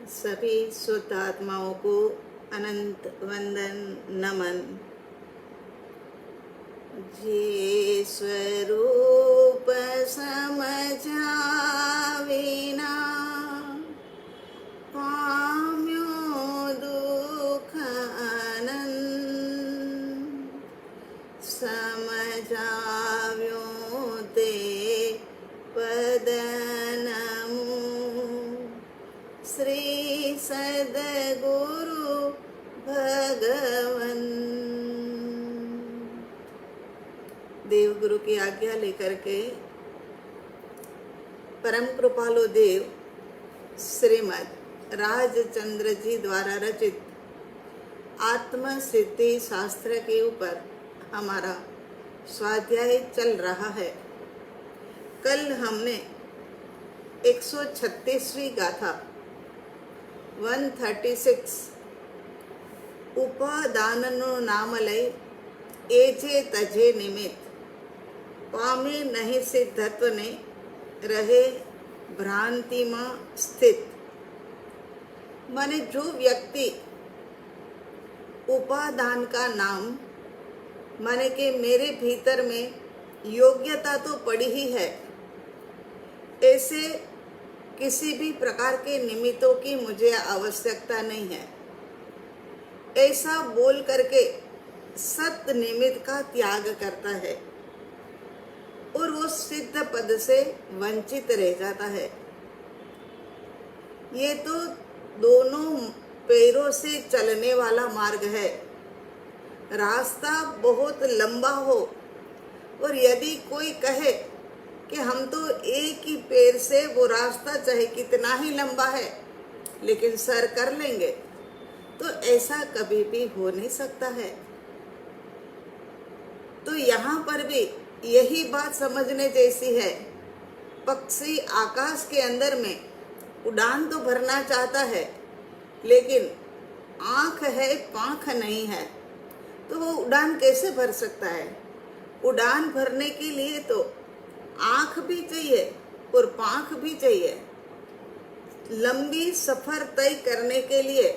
सभी शुद्ध आत्माओं को अनंत वंदन नमन। जे स्वरूप समझा विना पाम्यो दुख अनंत, समझाव्यो ते पद नमो श्री सद्गुरु भगवन। देवगुरु की आज्ञा लेकर के परम कृपालु देव श्रीमद राजचंद्र जी द्वारा रचित आत्म सिद्धि शास्त्र के ऊपर हमारा स्वाध्याय चल रहा है। कल हमने 136वीं गाथा 136 उपादाननु नामलय एजे तजे निमित्त पामे नहीं सिद्धत्व ने रहे भ्रांति में स्थित। माने जो व्यक्ति उपादान का नाम माने कि मेरे भीतर में योग्यता तो पड़ी ही है, ऐसे किसी भी प्रकार के निमित्तों की मुझे आवश्यकता नहीं है, ऐसा बोल करके सत्य निमित्त का त्याग करता है और वो सिद्ध पद से वंचित रह जाता है। ये तो दोनों पैरों से चलने वाला मार्ग है। रास्ता बहुत लंबा हो और यदि कोई कहे कि हम तो एक ही पैर से वो रास्ता चाहे कितना ही लंबा है लेकिन सर कर लेंगे, तो ऐसा कभी भी हो नहीं सकता है। तो यहाँ पर भी यही बात समझने जैसी है। पक्षी आकाश के अंदर में उड़ान तो भरना चाहता है लेकिन आँख है पाँख नहीं है, तो वो उड़ान कैसे भर सकता है? उड़ान भरने के लिए तो आँख भी चाहिए और पाँख भी चाहिए। लंबी सफर तय करने के लिए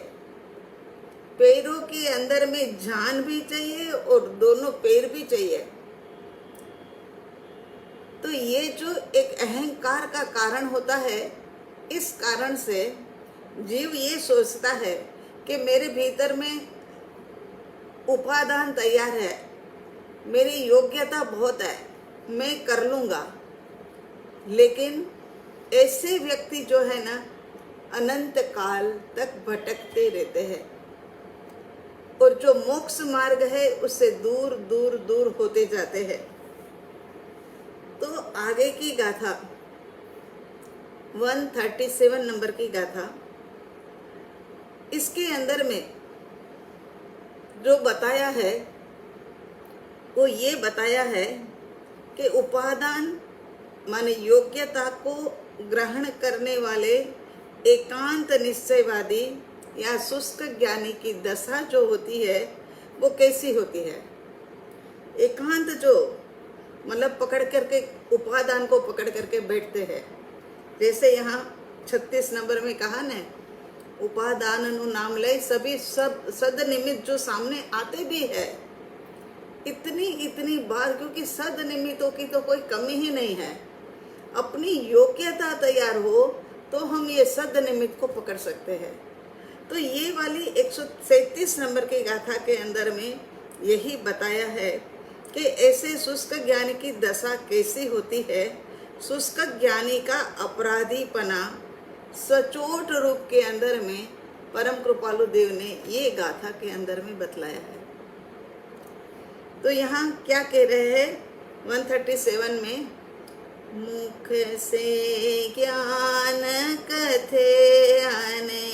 पैरों के अंदर में जान भी चाहिए और दोनों पैर भी चाहिए। तो ये जो एक अहंकार का कारण होता है, इस कारण से जीव ये सोचता है कि मेरे भीतर में उपादान तैयार है, मेरी योग्यता बहुत है, मैं कर लूँगा। लेकिन ऐसे व्यक्ति जो है ना, अनंत काल तक भटकते रहते हैं और जो मोक्ष मार्ग है उससे दूर दूर दूर होते जाते हैं। तो आगे की गाथा 137 नंबर की गाथा, इसके अंदर में जो बताया है वो ये बताया है कि उपादान माने योग्यता को ग्रहण करने वाले एकांत निश्चयवादी या शुष्क ज्ञानी की दशा जो होती है वो कैसी होती है। एकांत जो मतलब पकड़ करके उपादान को पकड़ करके बैठते हैं, जैसे यहाँ 36 नंबर में कहा न, उपादान नु नाम लय सभी सब सद निमित्त जो सामने आते भी है इतनी बार, क्योंकि सद निमित्तों की तो कोई कमी ही नहीं है। अपनी योग्यता तैयार हो तो हम ये सद निमित्त को पकड़ सकते हैं। तो ये वाली 137 नंबर की गाथा के अंदर में यही बताया है कि ऐसे शुष्क ज्ञानी की दशा कैसी होती है। शुष्क ज्ञानी का अपराधीपना सचोट रूप के अंदर में परम कृपालु देव ने ये गाथा के अंदर में बतलाया है। तो यहाँ क्या कह रहे हैं 137 में, मुख से ज्ञान कथे आने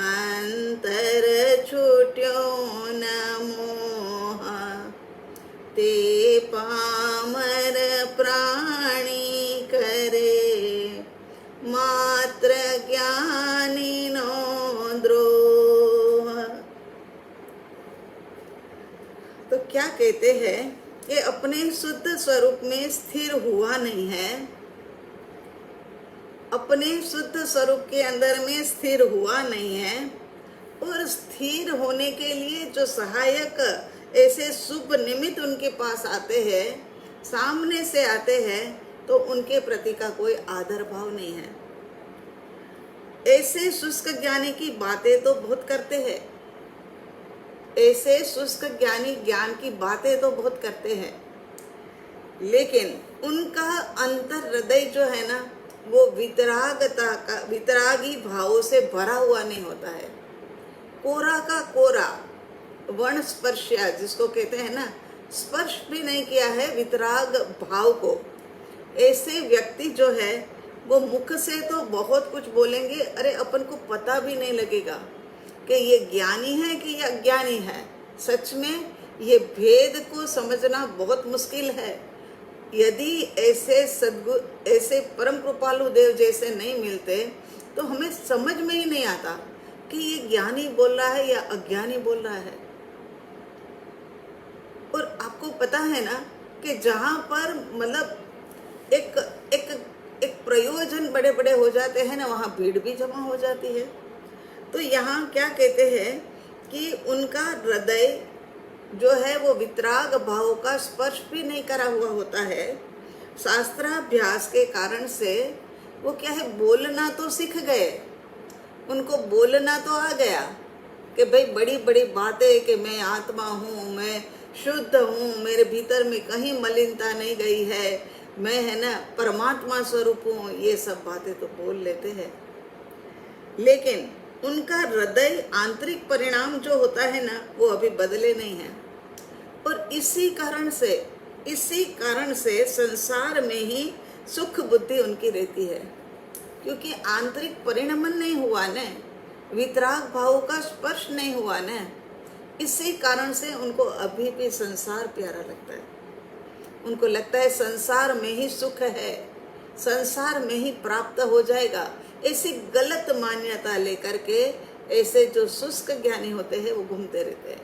अंतर छूट्यो न मोह, ते पामर प्राणी करे मात्र ज्ञानी नो द्रोह। तो क्या कहते हैं कि अपने शुद्ध स्वरूप में स्थिर हुआ नहीं है, अपने शुद्ध स्वरूप के अंदर में स्थिर हुआ नहीं है, और स्थिर होने के लिए जो सहायक ऐसे शुभ निमित्त उनके पास आते हैं, सामने से आते हैं, तो उनके प्रति का कोई आदर भाव नहीं है। ऐसे शुष्क ज्ञानी की बातें तो बहुत करते हैं, ऐसे शुष्क ज्ञानी ज्ञान की बातें तो बहुत करते हैं, लेकिन उनका अंतर हृदय जो है ना, वो वितरागी भावों से भरा हुआ नहीं होता है। कोरा का कोरा, वर्ण स्पर्शिया जिसको कहते हैं ना, स्पर्श भी नहीं किया है वितराग भाव को। ऐसे व्यक्ति जो है वो मुख से तो बहुत कुछ बोलेंगे, अरे अपन को पता भी नहीं लगेगा कि ये ज्ञानी है कि ये अज्ञानी है। सच में ये भेद को समझना बहुत मुश्किल है। यदि ऐसे सद्गुरु, ऐसे परम कृपालु देव जैसे नहीं मिलते तो हमें समझ में ही नहीं आता कि ये ज्ञानी बोल रहा है या अज्ञानी बोल रहा है। और आपको पता है ना कि जहाँ पर मतलब एक एक एक प्रयोजन बड़े बड़े हो जाते हैं ना, वहाँ भीड़ भी जमा हो जाती है। तो यहाँ क्या कहते हैं कि उनका हृदय जो है वो वितराग भाव का स्पर्श भी नहीं करा हुआ होता है। शास्त्राभ्यास के कारण से वो क्या है, बोलना तो सीख गए, उनको बोलना तो आ गया कि भाई बड़ी बड़ी बातें कि मैं आत्मा हूँ, मैं शुद्ध हूँ, मेरे भीतर में कहीं मलिनता नहीं गई है, मैं है ना परमात्मा स्वरूप हूँ, ये सब बातें तो बोल लेते हैं। लेकिन उनका हृदय आंतरिक परिणाम जो होता है ना, वो अभी बदले नहीं है। और इसी कारण से संसार में ही सुख बुद्धि उनकी रहती है, क्योंकि आंतरिक परिणमन नहीं हुआ न, वितराग भाव का स्पर्श नहीं हुआ न। इसी कारण से उनको अभी भी संसार प्यारा लगता है। उनको लगता है संसार में ही सुख है, संसार में ही प्राप्त हो जाएगा। ऐसी गलत मान्यता लेकर के ऐसे जो शुष्क ज्ञानी होते हैं वो घूमते रहते हैं,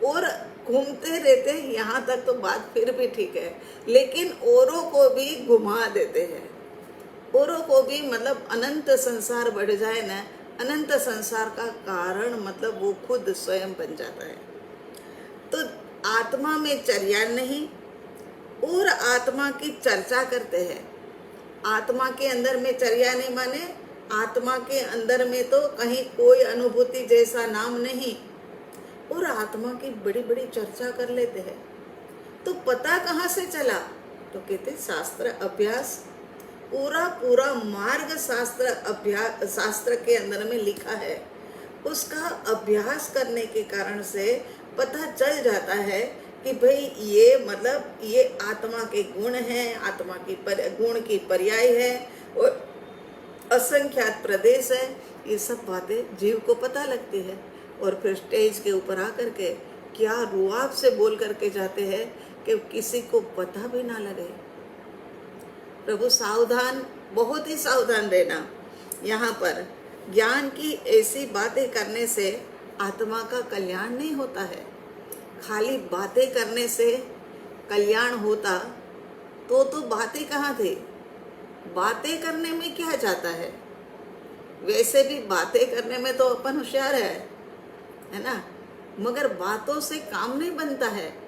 और घूमते रहते हैं। यहाँ तक तो बात फिर भी ठीक है, लेकिन औरों को भी घुमा देते हैं, औरों को भी मतलब अनंत संसार बढ़ जाए ना, अनंत संसार का कारण मतलब वो खुद स्वयं बन जाता है। तो आत्मा में चर्या नहीं और आत्मा की चर्चा करते हैं। आत्मा के अंदर में चर्या नहीं माने आत्मा के अंदर में तो कहीं कोई अनुभूति जैसा नाम नहीं, और आत्मा की बड़ी बड़ी चर्चा कर लेते हैं। तो पता कहाँ से चला, तो कहते शास्त्र अभ्यास, पूरा मार्ग शास्त्र के अंदर में लिखा है। उसका अभ्यास करने के कारण से पता चल जाता है कि भाई ये मतलब ये आत्मा के गुण हैं, आत्मा की गुण की पर्याय है और असंख्यात प्रदेश है। ये सब बातें जीव को पता लगती है, और फिर स्टेज के ऊपर आकर के क्या रुआब से बोल करके जाते हैं कि किसी को पता भी ना लगे। प्रभु सावधान, बहुत ही सावधान रहना। यहाँ पर ज्ञान की ऐसी बातें करने से आत्मा का कल्याण नहीं होता है। खाली बातें करने से कल्याण होता तो बातें कहाँ थे। बातें करने में क्या जाता है, वैसे भी बातें करने में तो अपन होशियार है ना, मगर बातों से काम नहीं बनता है।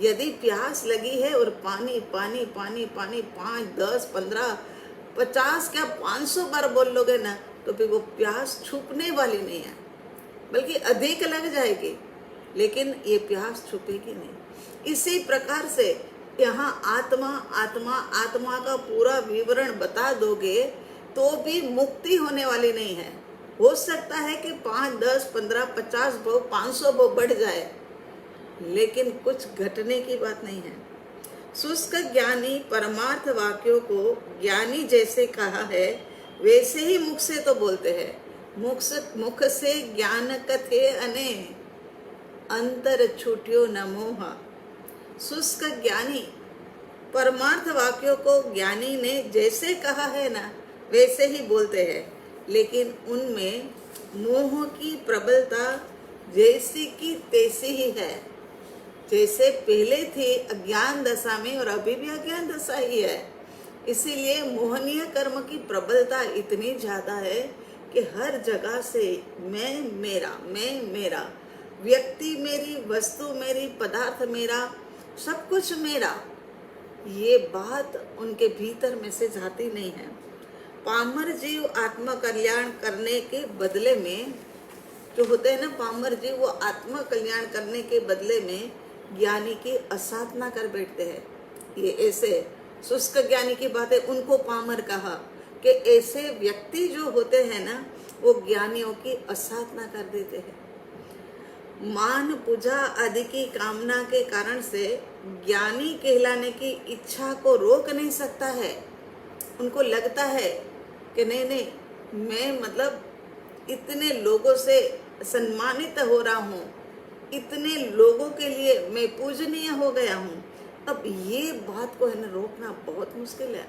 यदि प्यास लगी है और पानी पानी पानी पानी 5, 10, 15, 50 क्या 500 बार बोल लोगे ना, तो फिर वो प्यास छुपने वाली नहीं है, बल्कि अधिक लग जाएगी, लेकिन ये प्यास छुपेगी नहीं। इसी प्रकार से यहाँ आत्मा का पूरा विवरण बता दोगे तो भी मुक्ति होने वाली नहीं है। हो सकता है कि 5, 10, 15, 50 भाव 500 भाव बढ़ जाए, लेकिन कुछ घटने की बात नहीं है। शुष्क ज्ञानी परमार्थ वाक्यों को ज्ञानी जैसे कहा है वैसे ही मुख से तो बोलते हैं। मुख से ज्ञान कथे अने अंतर छूट्यो न मोह। शुष्क ज्ञानी परमार्थ वाक्यों को ज्ञानी ने जैसे कहा है ना वैसे ही बोलते हैं, लेकिन उनमें मोह की प्रबलता जैसी की तैसी ही है। जैसे पहले थी अज्ञान दशा में और अभी भी अज्ञान दशा ही है। इसीलिए मोहनीय कर्म की प्रबलता इतनी ज्यादा है कि हर जगह से मैं मेरा, व्यक्ति मेरी, वस्तु मेरी, पदार्थ मेरा, सब कुछ मेरा, ये बात उनके भीतर में से जाती नहीं है। पामर जीव आत्म कल्याण करने के बदले में, जो होते हैं ना पामर जीव, वो आत्म कल्याण करने के बदले में ज्ञानी की असाधना कर बैठते हैं। ये ऐसे शुष्क ज्ञानी की बात है, उनको पामर कहा कि ऐसे व्यक्ति जो होते हैं ना, वो ज्ञानियों की असाधना कर देते हैं। मान पूजा आदि की कामना के कारण से ज्ञानी कहलाने की इच्छा को रोक नहीं सकता है। उनको लगता है कि नहीं नहीं, मैं मतलब इतने लोगों से सम्मानित हो रहा हूँ, इतने लोगों के लिए मैं पूजनीय हो गया हूँ। अब ये बात को है ना रोकना बहुत मुश्किल है,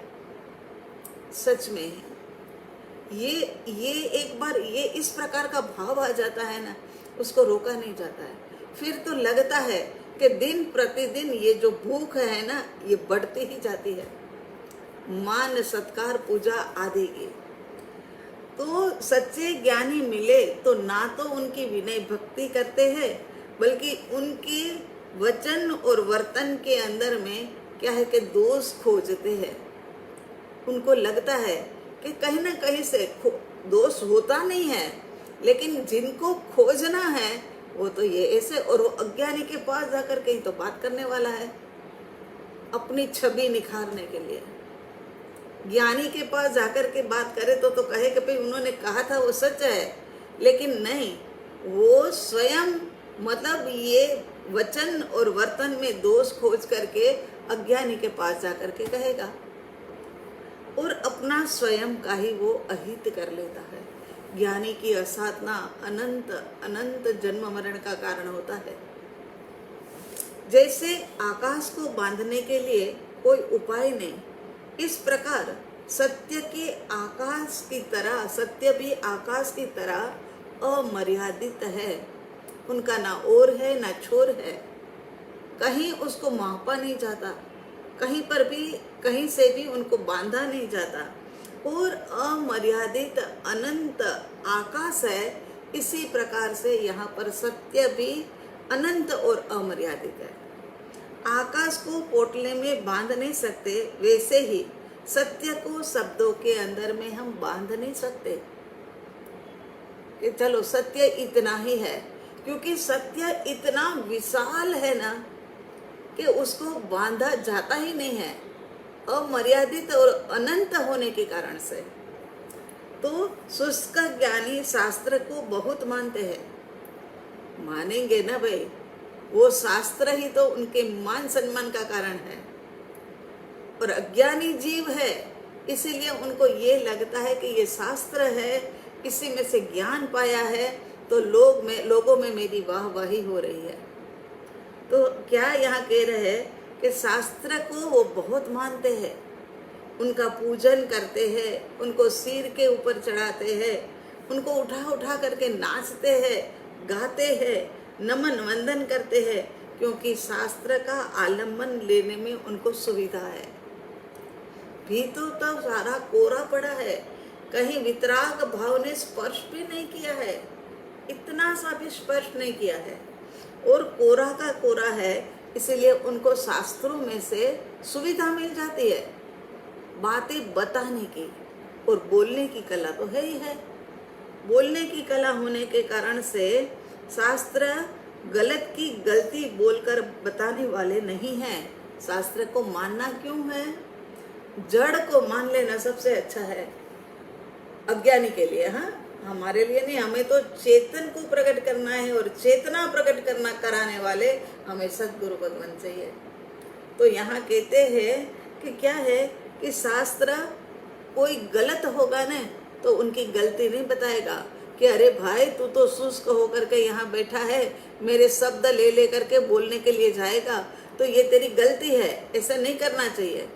सच में है। ये एक बार ये इस प्रकार का भाव आ जाता है ना, उसको रोका नहीं जाता है। फिर तो लगता है कि दिन प्रतिदिन ये जो भूख है ना, ये बढ़ती ही जाती है, मान सत्कार पूजा आदि की। तो सच्चे ज्ञानी मिले तो ना तो उनकी विनय भक्ति करते हैं, बल्कि उनकी वचन और वर्तन के अंदर में क्या है कि दोष खोजते हैं। उनको लगता है कि कहीं ना कहीं से दोष होता नहीं है, लेकिन जिनको खोजना है वो तो ये ऐसे, और वो अज्ञानी के पास जाकर के ही तो बात करने वाला है अपनी छवि निखारने के लिए। ज्ञानी के पास जाकर के बात करे तो कहे कि भाई उन्होंने कहा था वो सच है, लेकिन नहीं, वो स्वयं मतलब ये वचन और वर्तन में दोष खोज करके अज्ञानी के पास जाकर के कहेगा और अपना स्वयं का ही वो अहित कर लेता है। ज्ञानी की असाधना अनंत अनंत जन्म मरण का कारण होता है। जैसे आकाश को बांधने के लिए कोई उपाय नहीं, इस प्रकार सत्य भी आकाश की तरह अमर्यादित है। उनका ना ओर है ना छोर है, कहीं उसको मापा नहीं जाता, कहीं से भी उनको बांधा नहीं जाता, और अमर्यादित अनंत आकाश है। इसी प्रकार से यहाँ पर सत्य भी अनंत और अमर्यादित है। आकाश को पोटले में बांध नहीं सकते, वैसे ही सत्य को शब्दों के अंदर में हम बांध नहीं सकते कि चलो सत्य इतना ही है, क्योंकि सत्य इतना विशाल है ना कि उसको बांधा जाता ही नहीं है, अमर्यादित और अनंत होने के कारण से। तो शुष्क ज्ञानी शास्त्र को बहुत मानते हैं, मानेंगे ना भाई, वो शास्त्र ही तो उनके मान सम्मान का कारण है। और अज्ञानी जीव है, इसीलिए उनको ये लगता है कि ये शास्त्र है, इसी में से ज्ञान पाया है, तो लोगों में मेरी वाहवाही हो रही है। तो क्या यहाँ कह रहे हैं कि शास्त्र को वो बहुत मानते हैं, उनका पूजन करते हैं, उनको सिर के ऊपर चढ़ाते हैं, उनको उठा करके नाचते हैं, गाते हैं, नमन वंदन करते हैं, क्योंकि शास्त्र का आलम्बन लेने में उनको सुविधा है। भी तो सारा कोरा पड़ा है, कहीं वितराग भाव ने स्पर्श भी नहीं किया है, इतना सा भी स्पर्श नहीं किया है, और कोरा का कोरा है, इसलिए उनको शास्त्रों में से सुविधा मिल जाती है बातें बताने की। और बोलने की कला तो है ही है, बोलने की कला होने के कारण से शास्त्र गलत की गलती बोलकर बताने वाले नहीं हैं। शास्त्र को मानना क्यों है? जड़ को मान लेना सबसे अच्छा है अज्ञानी के लिए, हाँ, हमारे लिए नहीं। हमें तो चेतन को प्रकट करना है, और चेतना प्रकट करना कराने वाले हमें सद्गुरु भगवान चाहिए। तो यहाँ कहते हैं कि क्या है कि शास्त्र कोई गलत होगा ना तो उनकी गलती नहीं बताएगा कि अरे भाई तू तो शुष्क होकर के यहाँ बैठा है, मेरे शब्द ले करके बोलने के लिए जाएगा, तो ये तेरी गलती है, ऐसा नहीं करना चाहिए।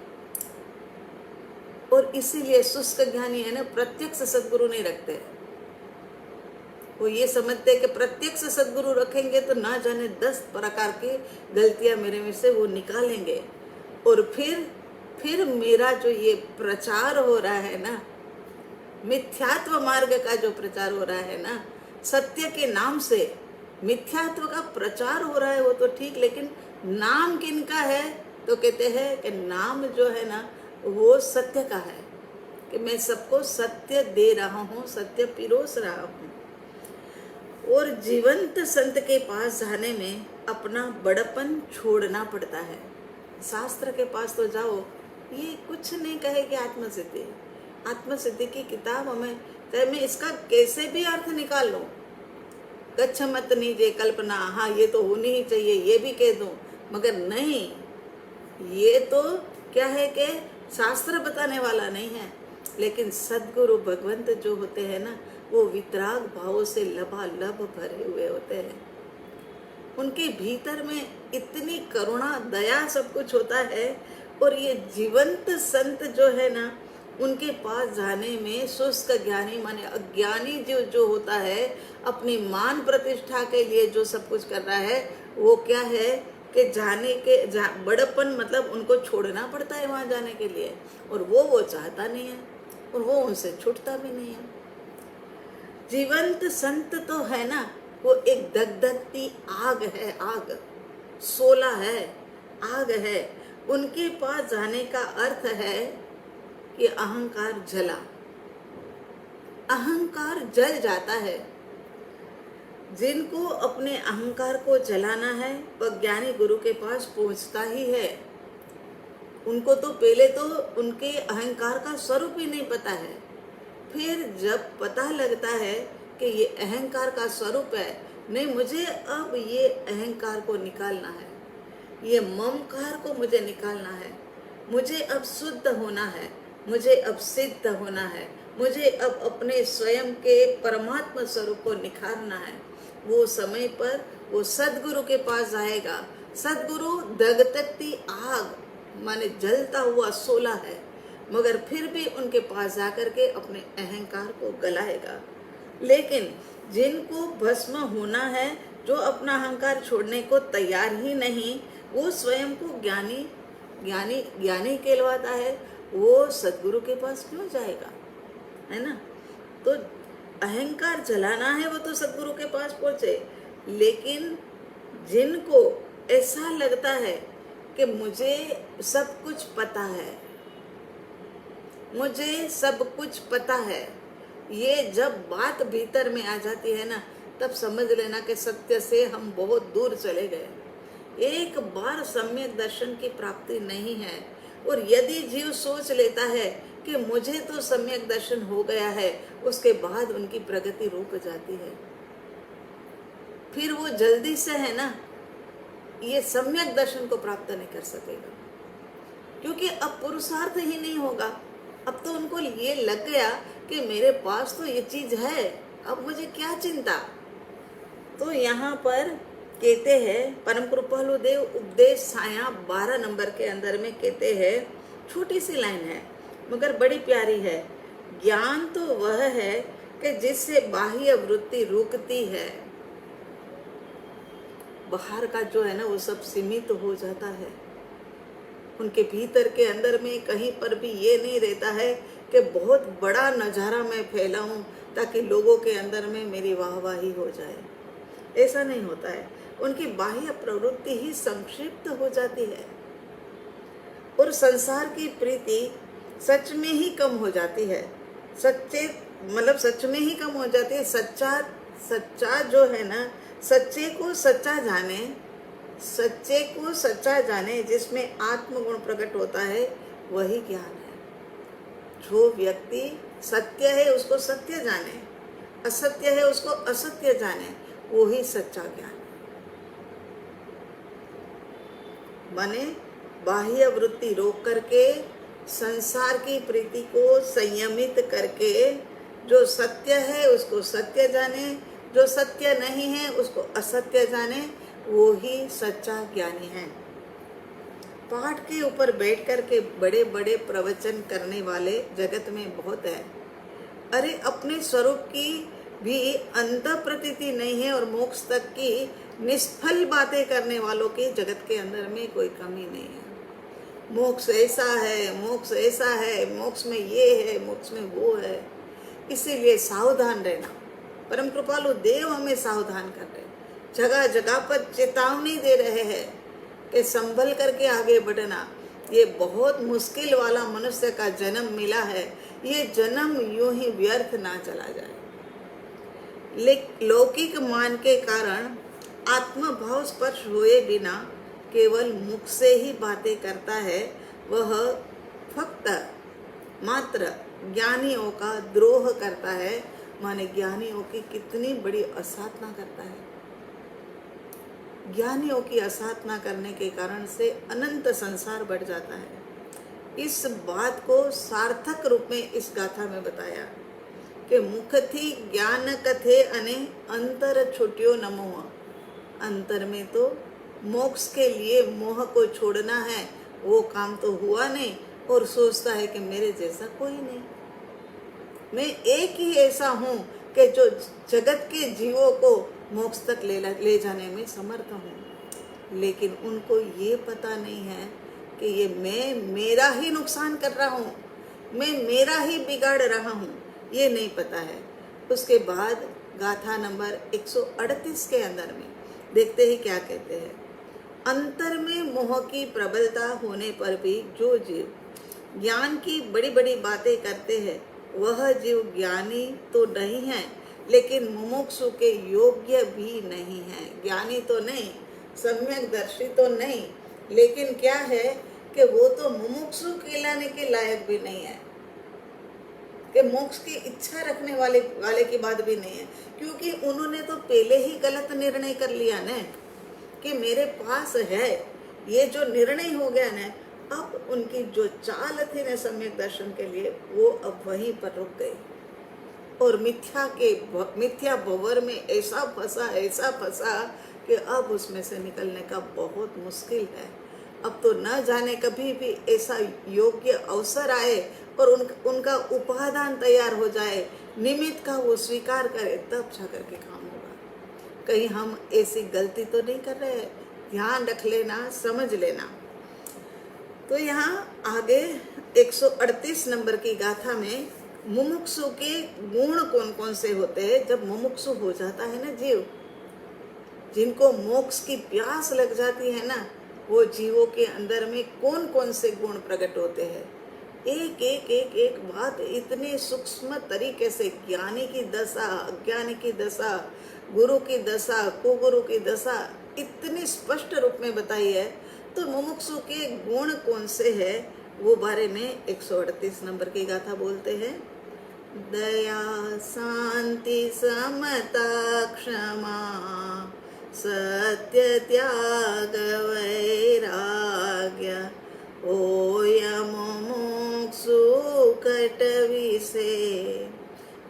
और इसीलिए शुष्क ज्ञानी है ना, प्रत्यक्ष सद्गुरु नहीं रखते। वो ये समझते हैं कि प्रत्यक्ष सद्गुरु रखेंगे तो ना जाने 10 प्रकार की गलतियां मेरे में से वो निकालेंगे, और फिर फिर मेरा जो ये प्रचार हो रहा है ना, मिथ्यात्व मार्ग का जो प्रचार हो रहा है ना, सत्य के नाम से मिथ्यात्व का प्रचार हो रहा है वो तो ठीक, लेकिन नाम किनका है? तो कहते हैं कि नाम जो है ना वो सत्य का है, कि मैं सबको सत्य दे रहा हूँ, सत्य पिरोस रहा हूँ। और जीवंत संत के पास जाने में अपना बड़पन छोड़ना पड़ता है। शास्त्र के पास तो जाओ, ये कुछ नहीं कहेगी आत्मसिद्धि। आत्मसिद्धि की किताब हमें, चाहे मैं इसका कैसे भी अर्थ निकाल लूं, गच्छ मत नीजे कल्पना, हाँ ये तो होनी ही चाहिए, ये भी कह दूं, मगर नहीं, ये तो क्या है कि शास्त्र बताने वाला नहीं है। लेकिन सदगुरु भगवंत जो होते हैं ना, वो वितराग भावों से लबालब भरे हुए होते हैं। उनके भीतर में इतनी करुणा दया सब कुछ होता है। और ये जीवंत संत जो है ना, उनके पास जाने में शुष्क ज्ञानी माने अज्ञानी जो होता है, अपनी मान प्रतिष्ठा के लिए जो सब कुछ कर रहा है, वो क्या है कि जाने के बड़प्पन मतलब उनको छोड़ना पड़ता है वहां जाने के लिए, और वो चाहता नहीं है, और वो उनसे छूटता भी नहीं है। जीवंत संत तो है ना, वो एक दगदगती आग है, आग सोला है, आग है। उनके पास जाने का अर्थ है कि अहंकार जला, अहंकार जल जाता है। जिनको अपने अहंकार को जलाना है वह ज्ञानी गुरु के पास पहुंचता ही है। उनको तो पहले तो उनके अहंकार का स्वरूप ही नहीं पता है, फिर जब पता लगता है कि ये अहंकार का स्वरूप है, नहीं मुझे अब ये अहंकार को निकालना है, ये ममकार को मुझे निकालना है, मुझे अब शुद्ध होना है, मुझे अब सिद्ध होना है, मुझे अब अपने स्वयं के परमात्मा स्वरूप को निखारना है। वो समय पर वो सदगुरु के पास जाएगा। सदगुरु दगदगती आग माने जलता हुआ सोला है, मगर फिर भी उनके पास जाकर के अपने अहंकार को गलाएगा। लेकिन जिनको भस्म होना है, जो अपना अहंकार छोड़ने को तैयार ही नहीं, वो स्वयं को ज्ञानी ज्ञानी ज्ञानी कहलवाता है, वो सदगुरु के पास क्यों जाएगा, है ना। तो अहंकार जलाना है वो तो सदगुरु के पास पहुंचे। लेकिन जिनको ऐसा लगता है कि मुझे सब कुछ पता है, मुझे सब कुछ पता है, ये जब बात भीतर में आ जाती है ना, तब समझ लेना कि सत्य से हम बहुत दूर चले गए। एक बार सम्यक दर्शन की प्राप्ति नहीं है, और यदि जीव सोच लेता है कि मुझे तो सम्यक दर्शन हो गया है, उसके बाद उनकी प्रगति रुक जाती है। फिर वो जल्दी से है ना ये सम्यक दर्शन को प्राप्त नहीं कर सकेगा, क्योंकि अब पुरुषार्थ ही नहीं होगा। अब तो उनको ये लग गया कि मेरे पास तो ये चीज है, अब मुझे क्या चिंता। तो यहाँ पर कहते हैं परम कृपालु देव उपदेश छाया 12 नंबर के अंदर में कहते हैं, छोटी सी लाइन है मगर बड़ी प्यारी है। ज्ञान तो वह है कि जिससे बाह्य वृत्ति रुकती है, बाहर का जो है ना वो सब सीमित हो जाता है। उनके भीतर के अंदर में कहीं पर भी ये नहीं रहता है कि बहुत बड़ा नज़ारा मैं फैलाऊं ताकि लोगों के अंदर में मेरी वाहवाही हो जाए, ऐसा नहीं होता है। उनकी बाह्य प्रवृत्ति ही संक्षिप्त हो जाती है, और संसार की प्रीति सच में ही कम हो जाती है। सच्चे मतलब सच में ही कम हो जाती है। सच्चा जो है ना, सच्चे को सच्चा जाने, सच्चे को सच्चा जाने, जिसमें आत्मगुण प्रकट होता है, वही ज्ञान है। जो व्यक्ति सत्य है उसको सत्य जाने, असत्य है उसको असत्य जाने, वो ही सच्चा ज्ञान है। माने बाह्य वृत्ति रोक करके, संसार की प्रीति को संयमित करके, जो सत्य है उसको सत्य जाने, जो सत्य नहीं है उसको असत्य जाने, वो ही सच्चा ज्ञानी है। पाठ के ऊपर बैठ कर के बड़े बड़े प्रवचन करने वाले जगत में बहुत है। अरे अपने स्वरूप की भी अंत प्रतीति नहीं है, और मोक्ष तक की निष्फल बातें करने वालों की जगत के अंदर में कोई कमी नहीं है। मोक्ष ऐसा है, मोक्ष ऐसा है, मोक्ष में ये है, मोक्ष में वो है। इसीलिए सावधान रहना। परम कृपालु देव हमें सावधान कर रहे, जगह जगह पर चेतावनी दे रहे हैं कि संभल करके आगे बढ़ना। ये बहुत मुश्किल वाला मनुष्य का जन्म मिला है, ये जन्म यूं ही व्यर्थ ना चला जाए। लौकिक मान के कारण आत्मभाव स्पर्श हुए बिना केवल मुख से ही बातें करता है, वह फक्त मात्र ज्ञानियों का द्रोह करता है। माने ज्ञानियों की कितनी बड़ी असाधना करता है। ज्ञानियों की असाधना करने के कारण से अनंत संसार बढ़ जाता है। इस बात को सार्थक रूप में इस गाथा में बताया कि मुखथी ज्ञान कथे अने अंतर छुट्यो न मोह। अंतर में तो मोक्ष के लिए मोह को छोड़ना है, वो काम तो हुआ नहीं, और सोचता है कि मेरे जैसा कोई नहीं, मैं एक ही ऐसा हूँ कि जो जगत के जीवों को मोक्ष तक ले जाने में समर्थ हूँ। लेकिन उनको ये पता नहीं है कि ये मैं मेरा ही नुकसान कर रहा हूँ, मैं मेरा ही बिगाड़ रहा हूँ, ये नहीं पता है। उसके बाद गाथा नंबर 138 के अंदर में देखते ही क्या कहते हैं। अंतर में मोह की प्रबलता होने पर भी जो जीव ज्ञान की बड़ी बड़ी बातें करते हैं, वह जीव ज्ञानी तो नहीं है, लेकिन मुमुक्षु के योग्य भी नहीं है। ज्ञानी तो नहीं, सम्यक दर्शी तो नहीं, लेकिन क्या है कि वो तो मुमुक्षु कहलाने के लायक भी नहीं है, कि मोक्ष की इच्छा रखने वाले की बात भी नहीं है, क्योंकि उन्होंने तो पहले ही गलत निर्णय कर लिया ना कि मेरे पास है, ये जो निर्णय हो गया ना, अब उनकी जो चाल थी ना सम्यक दर्शन के लिए, वो अब वहीं पर रुक गई और मिथ्या भंवर में ऐसा फंसा कि अब उसमें से निकलने का बहुत मुश्किल है। अब तो न जाने कभी भी ऐसा योग्य अवसर आए और उनका उपादान तैयार हो जाए, निमित्त का वो स्वीकार करे, तब जा करके काम होगा। कहीं हम ऐसी गलती तो नहीं कर रहे हैं, ध्यान रख लेना, समझ लेना। तो यहाँ आगे 138 नंबर की गाथा में मुमुक्षु के गुण कौन कौन से होते हैं। जब मुमुक्षु हो जाता है ना जीव, जिनको मोक्ष की प्यास लग जाती है ना, वो जीवों के अंदर में कौन कौन से गुण प्रकट होते हैं। एक बात इतने सूक्ष्म तरीके से ज्ञानी की दशा, अज्ञानी की दशा, गुरु की दशा, कुगुरु की दशा इतनी स्पष्ट रूप में बताई है। तो मुमुक्षु के गुण कौन से है, वो बारे में 138 नंबर की गाथा बोलते हैं। दया, शांति, समता, क्षमा, सत्य, त्याग, वैराग्य, ओयम मुमुक्षु कटविसे,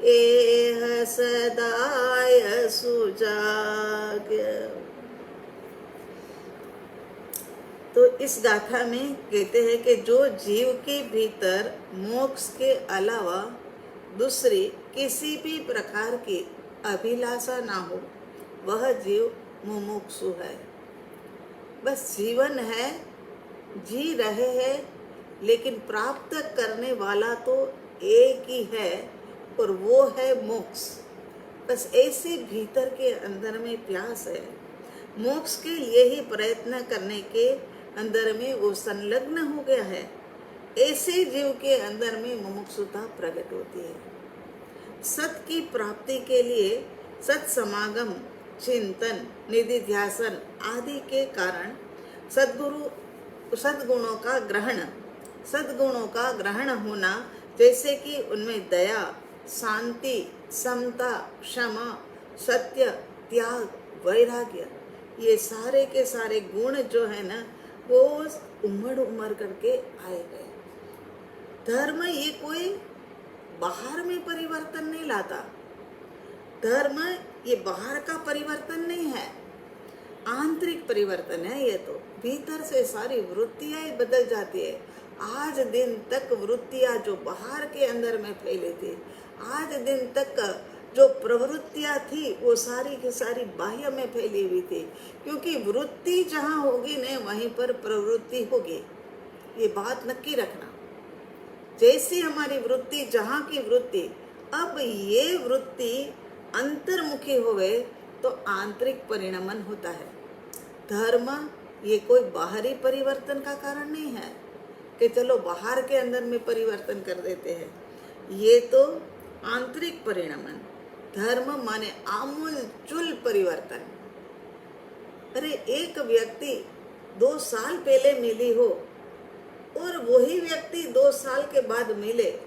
एह सदाय सुजाग्य। तो इस गाथा में कहते हैं कि जो जीव के भीतर मोक्ष के अलावा दूसरी किसी भी प्रकार की अभिलाषा ना हो, वह जीव मुमुक्षु है। बस जीवन है, जी रहे हैं, लेकिन प्राप्त करने वाला तो एक ही है और वो है मोक्ष। बस ऐसे भीतर के अंदर में प्यास है, मोक्ष के लिए ही प्रयत्न करने के अंदर में वो संलग्न हो गया है। ऐसे जीव के अंदर में मुमुक्षुता प्रकट होती है। सत की प्राप्ति के लिए सत्समागम, चिंतन, निधिध्यासन आदि के कारण सद्गुणों का ग्रहण होना, जैसे कि उनमें दया, शांति, समता, क्षमा, सत्य, त्याग, वैराग्य, ये सारे के सारे गुण जो है ना, वो उमड़ करके आए गए। धर्म ये कोई बाहर में परिवर्तन नहीं लाता, धर्म ये बाहर का परिवर्तन नहीं है, आंतरिक परिवर्तन है। ये तो भीतर से सारी वृत्तियां बदल जाती है। आज दिन तक वृत्तियां जो बाहर के अंदर में फैली थी, आज दिन तक जो प्रवृत्तियां थी, वो सारी की सारी बाह्य में फैली हुई थी, क्योंकि वृत्ति जहाँ होगी न, वहीं पर प्रवृत्ति होगी। ये बात नक्की रखना। जैसी हमारी वृत्ति, जहाँ की वृत्ति, अब ये वृत्ति अंतर्मुखी होवे तो आंतरिक परिणमन होता है। धर्म ये कोई बाहरी परिवर्तन का कारण नहीं है कि चलो बाहर के अंदर में परिवर्तन कर देते हैं। ये तो आंतरिक परिणमन। धर्म माने आमूल चूल परिवर्तन। अरे एक व्यक्ति 2 साल पहले मिली हो और वही व्यक्ति 2 साल के बाद मिले,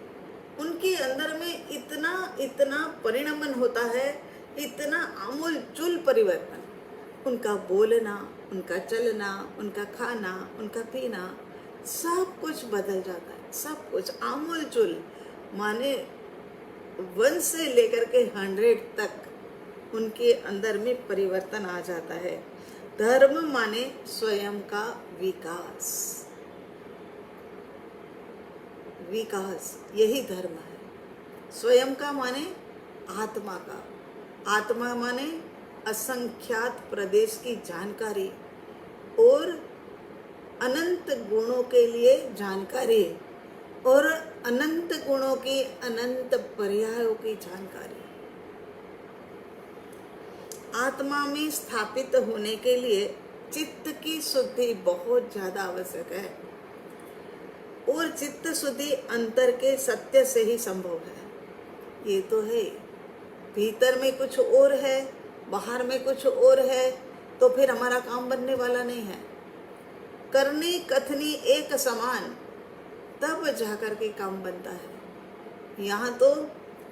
उनके अंदर में इतना इतना परिणमन होता है, इतना आमूल चूल परिवर्तन। उनका बोलना, उनका चलना, उनका खाना, उनका पीना, सब कुछ बदल जाता है। सब कुछ आमूल चूल माने 1 से लेकर के 100 तक उनके अंदर में परिवर्तन आ जाता है। धर्म माने स्वयं का विकास। विकास यही धर्म है। स्वयं का माने आत्मा का। आत्मा माने असंख्यात प्रदेश की जानकारी और अनंत गुणों के लिए जानकारी और अनंत गुणों की अनंत पर्यायों की जानकारी। आत्मा में स्थापित होने के लिए चित्त की शुद्धि बहुत ज्यादा आवश्यक है और चित्त शुद्धि अंतर के सत्य से ही संभव है। ये तो है, भीतर में कुछ और है, बाहर में कुछ और है, तो फिर हमारा काम बनने वाला नहीं है। करनी कथनी एक समान, तब जाकर के काम बनता है। यहाँ तो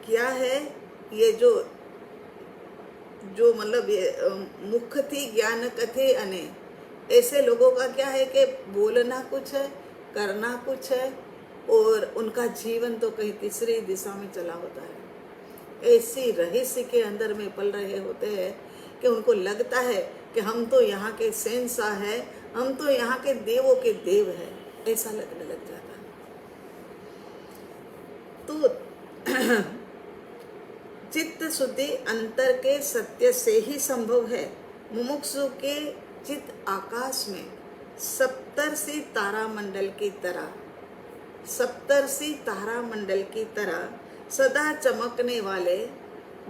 क्या है, ये जो मतलब ये मुख्य थी ज्ञान कथे अने, ऐसे लोगों का क्या है कि बोलना कुछ है, करना कुछ है और उनका जीवन तो कहीं तीसरी दिशा में चला होता है। ऐसी रहस्य के अंदर में पल रहे होते हैं कि उनको लगता है कि हम तो यहाँ के शहंशाह है, हम तो यहाँ के देवों के देव है, ऐसा लगने लग जाता है। तो चित्त शुद्धि अंतर के सत्य से ही संभव है। मुमुक्षु के चित्त आकाश में सप्तर्षि तारामंडल की तरह, सप्तर्षि तारामंडल की तरह सदा चमकने वाले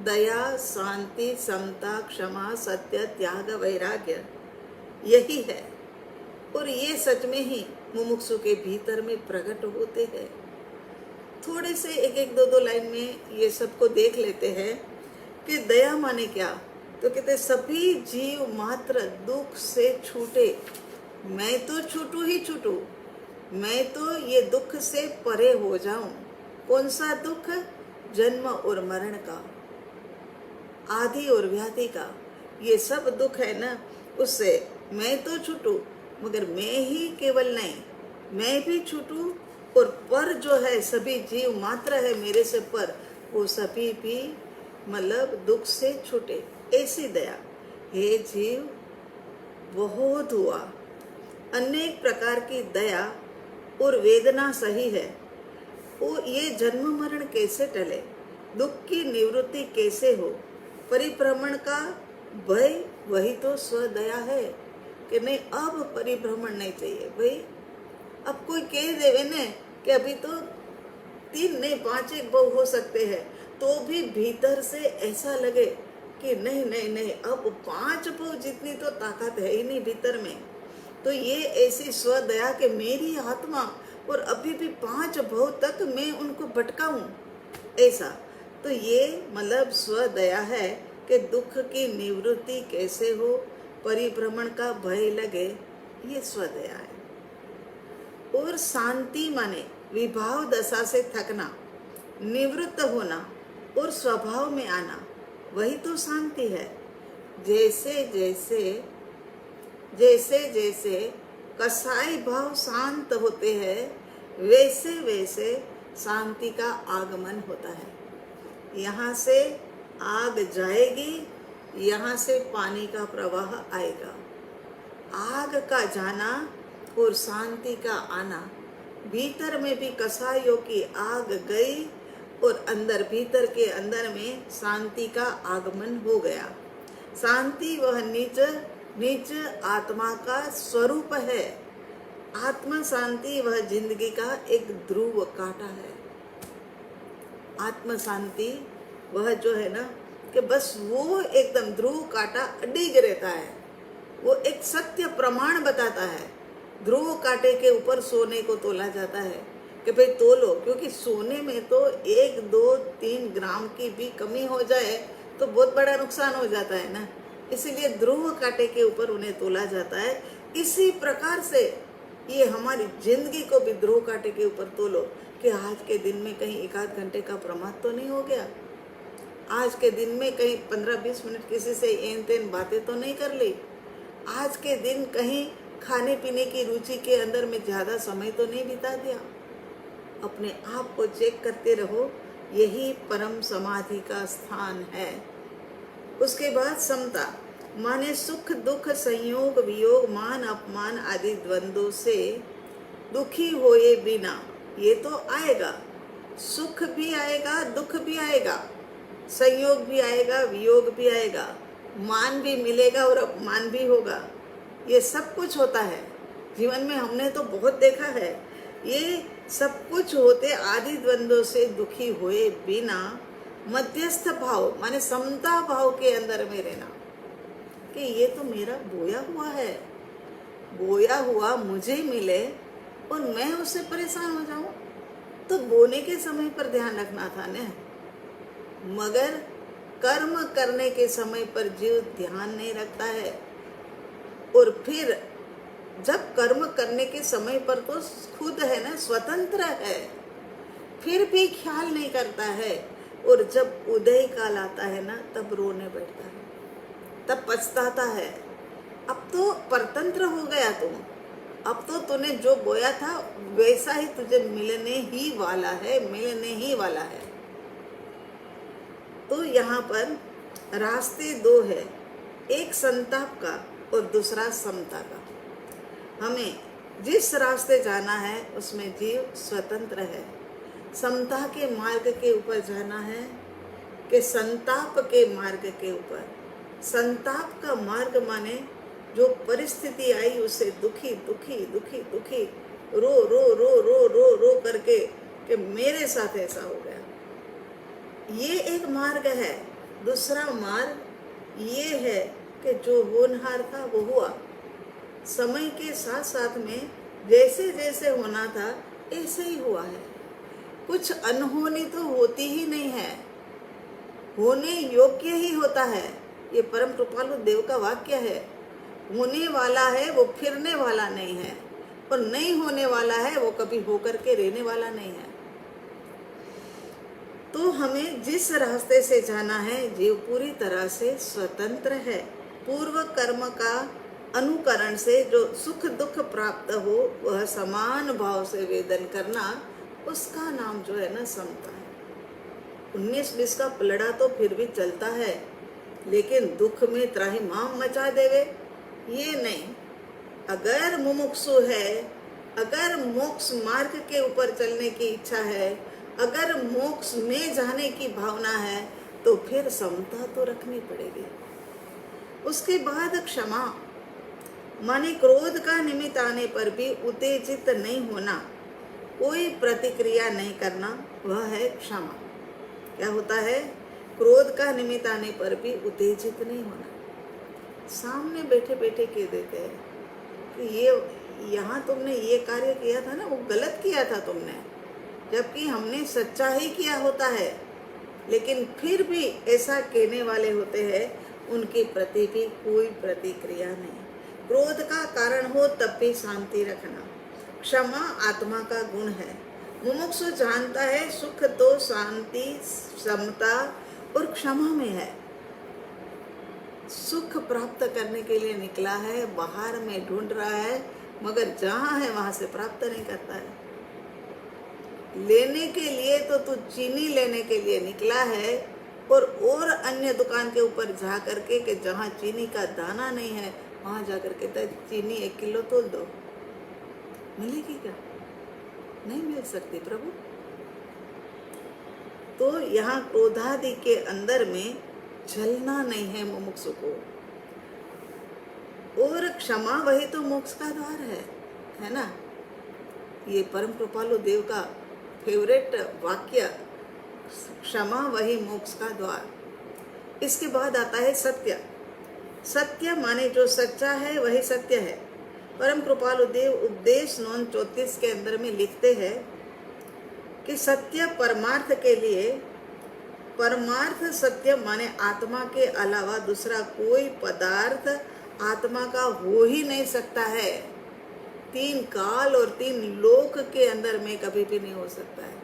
दया, शांति, समता, क्षमा, सत्य, त्याग, वैराग्य यही है। और ये सच में ही मुमुक्षु के भीतर में प्रकट होते हैं। थोड़े से एक दो लाइन में ये सबको देख लेते हैं कि दया माने क्या। तो कहते सभी जीव मात्र दुख से छूटे। मैं तो छूटू ही छूटू, मैं तो ये दुख से परे हो जाऊं। कौन सा दुख? जन्म और मरण का, आदि और व्याधि का, ये सब दुख है ना, उससे मैं तो छूटू। मगर मैं ही केवल नहीं, मैं भी छूटू और पर जो है सभी जीव मात्र है मेरे से पर, वो सभी भी मतलब दुख से छूटे। ऐसी दया। हे जीव, बहुत हुआ। अनेक प्रकार की दया और वेदना सही है। वो ये जन्म मरण कैसे टले, दुख की निवृत्ति कैसे हो, परिभ्रमण का भय वही तो स्वदया है कि नहीं अब परिभ्रमण नहीं चाहिए भाई। अब कोई कह देवे ने कि अभी तो 3 नहीं 5 एक बहू हो सकते हैं, तो भी भीतर से ऐसा लगे कि नहीं नहीं नहीं, अब 5 बहू जितनी तो ताकत है ही नहीं भीतर में। तो ये ऐसी स्वदया कि मेरी आत्मा और अभी भी 5 बहू तक मैं उनको भटकाऊं, ऐसा। तो ये मतलब स्वदया है कि दुख की निवृत्ति कैसे हो, परिभ्रमण का भय लगे, ये स्वदया है। और शांति माने विभाव दशा से थकना, निवृत्त होना और स्वभाव में आना, वही तो शांति है। जैसे जैसे जैसे जैसे कसाई भाव शांत होते हैं, वैसे वैसे शांति का आगमन होता है। यहाँ से आग जाएगी, यहाँ से पानी का प्रवाह आएगा। आग का जाना और शांति का आना। भीतर में भी कसाईयों की आग गई और अंदर भीतर के अंदर में शांति का आगमन हो गया। शांति वह निज निज आत्मा का स्वरूप है। आत्मा शांति वह जिंदगी का एक ध्रुव कांटा है। आत्म शांति वह जो है ना कि बस वो एकदम ध्रुव कांटा अडिग रहता है, वो एक सत्य प्रमाण बताता है। ध्रुव कांटे के ऊपर सोने को तोला जाता है कि भाई तोलो, क्योंकि सोने में तो 1, 2, 3 ग्राम की भी कमी हो जाए तो बहुत बड़ा नुकसान हो जाता है ना, इसीलिए ध्रुव कांटे के ऊपर उन्हें तोला जाता है। इसी प्रकार से ये हमारी जिंदगी को भी ध्रुव कांटे के ऊपर तोलो कि आज के दिन में कहीं 1-8 घंटे का प्रमाद तो नहीं हो गया, आज के दिन में कहीं 15-20 मिनट किसी से एन तेन बातें तो नहीं कर ली, आज के दिन कहीं खाने पीने की रुचि के अंदर में ज़्यादा समय तो नहीं बिता दिया। अपने आप को चेक करते रहो, यही परम समाधि का स्थान है। उसके बाद समता माने सुख दुख संयोग वियोग मान अपमान आदि द्वंद्वों से दुखी होए बिना, ये तो आएगा, सुख भी आएगा, दुख भी आएगा, संयोग भी आएगा, वियोग भी आएगा, मान भी मिलेगा और अपमान भी होगा, ये सब कुछ होता है जीवन में। हमने तो बहुत देखा है, ये सब कुछ होते आदि द्वंद्वों से दुखी हुए बिना मध्यस्थ भाव माने समता भाव के अंदर में रहना कि ये तो मेरा बोया हुआ है, बोया हुआ मुझे मिले और मैं उससे परेशान हो जाऊं, तो बोने के समय पर ध्यान रखना था ना, मगर कर्म करने के समय पर जीव ध्यान नहीं रखता है। और फिर जब कर्म करने के समय पर तो खुद है ना, स्वतंत्र है, फिर भी ख्याल नहीं करता है, और जब उदय काल आता है ना तब रोने बैठता है, तब पछताता है। अब तो परतंत्र हो गया तुम, अब तो तूने जो बोया था वैसा ही तुझे मिलने ही वाला है, मिलने ही वाला है। तो यहाँ पर रास्ते 2 है, एक संताप का और दूसरा समता का। हमें जिस रास्ते जाना है उसमें जीव स्वतंत्र है। समता के मार्ग के ऊपर जाना है कि संताप के मार्ग के ऊपर। संताप का मार्ग माने जो परिस्थिति आई उससे दुखी दुखी दुखी दुखी रो रो रो रो रो रो करके कि मेरे साथ ऐसा हो गया, ये एक मार्ग है। दूसरा मार्ग ये है कि जो होनहार था वो हुआ, समय के साथ साथ में जैसे जैसे होना था ऐसे ही हुआ है। कुछ अनहोनी तो होती ही नहीं है, होने योग्य ही होता है। ये परम कृपालु देव का वाक्य है, होने वाला है वो फिरने वाला नहीं है, और नहीं होने वाला है वो कभी होकर के रहने वाला नहीं है। तो हमें जिस रास्ते से जाना है जीव पूरी तरह से स्वतंत्र है। पूर्व कर्म का अनुकरण से जो सुख दुख प्राप्त हो वह समान भाव से वेदन करना, उसका नाम जो है ना समता है। 19-20 का पलड़ा तो फिर भी चलता है, लेकिन दुख में त्राहिमाम मचा देवे ये नहीं। अगर मुमुक्षु है, अगर मोक्ष मार्ग के ऊपर चलने की इच्छा है, अगर मोक्ष में जाने की भावना है, तो फिर समता तो रखनी पड़ेगी। उसके बाद क्षमा माने क्रोध का निमित्त आने पर भी उत्तेजित नहीं होना, कोई प्रतिक्रिया नहीं करना, वह है क्षमा। क्या होता है? क्रोध का निमित्त आने पर भी उत्तेजित नहीं होना। सामने बैठे बैठे कह देते हैं कि ये यहाँ तुमने ये कार्य किया था ना, वो गलत किया था तुमने, जबकि हमने सच्चा ही किया होता है, लेकिन फिर भी ऐसा कहने वाले होते हैं, उनके प्रति भी कोई प्रतिक्रिया नहीं। क्रोध का कारण हो तब भी शांति रखना। क्षमा आत्मा का गुण है। मुमुक्षु जानता है सुख तो शांति, समता और क्षमा में है। सुख प्राप्त करने के लिए निकला है, बाहर में ढूंढ रहा है, मगर जहाँ है वहां से प्राप्त नहीं करता है। लेने के लिए तो तू चीनी लेने के लिए निकला है, और अन्य दुकान के ऊपर जा करके कि जहाँ चीनी का दाना नहीं है वहां जा करके तो चीनी 1 किलो तोल दो, मिलेगी क्या? नहीं मिल सकती प्रभु। तो यहाँ क्रोधादि के अंदर में चलना नहीं है मुमुक्षु को। और क्षमा वही तो मोक्ष का द्वार है ना। ये परम कृपालु देव का फेवरेट वाक्य, क्षमा वही मोक्ष का द्वार। इसके बाद आता है सत्य। सत्य माने जो सच्चा है वही सत्य है। परम कृपालु देव उपदेश नोन 34 के अंदर में लिखते हैं कि सत्य परमार्थ के लिए, परमार्थ सत्य माने आत्मा के अलावा दूसरा कोई पदार्थ आत्मा का हो ही नहीं सकता है। 3 काल और 3 लोक के अंदर में कभी भी नहीं हो सकता है।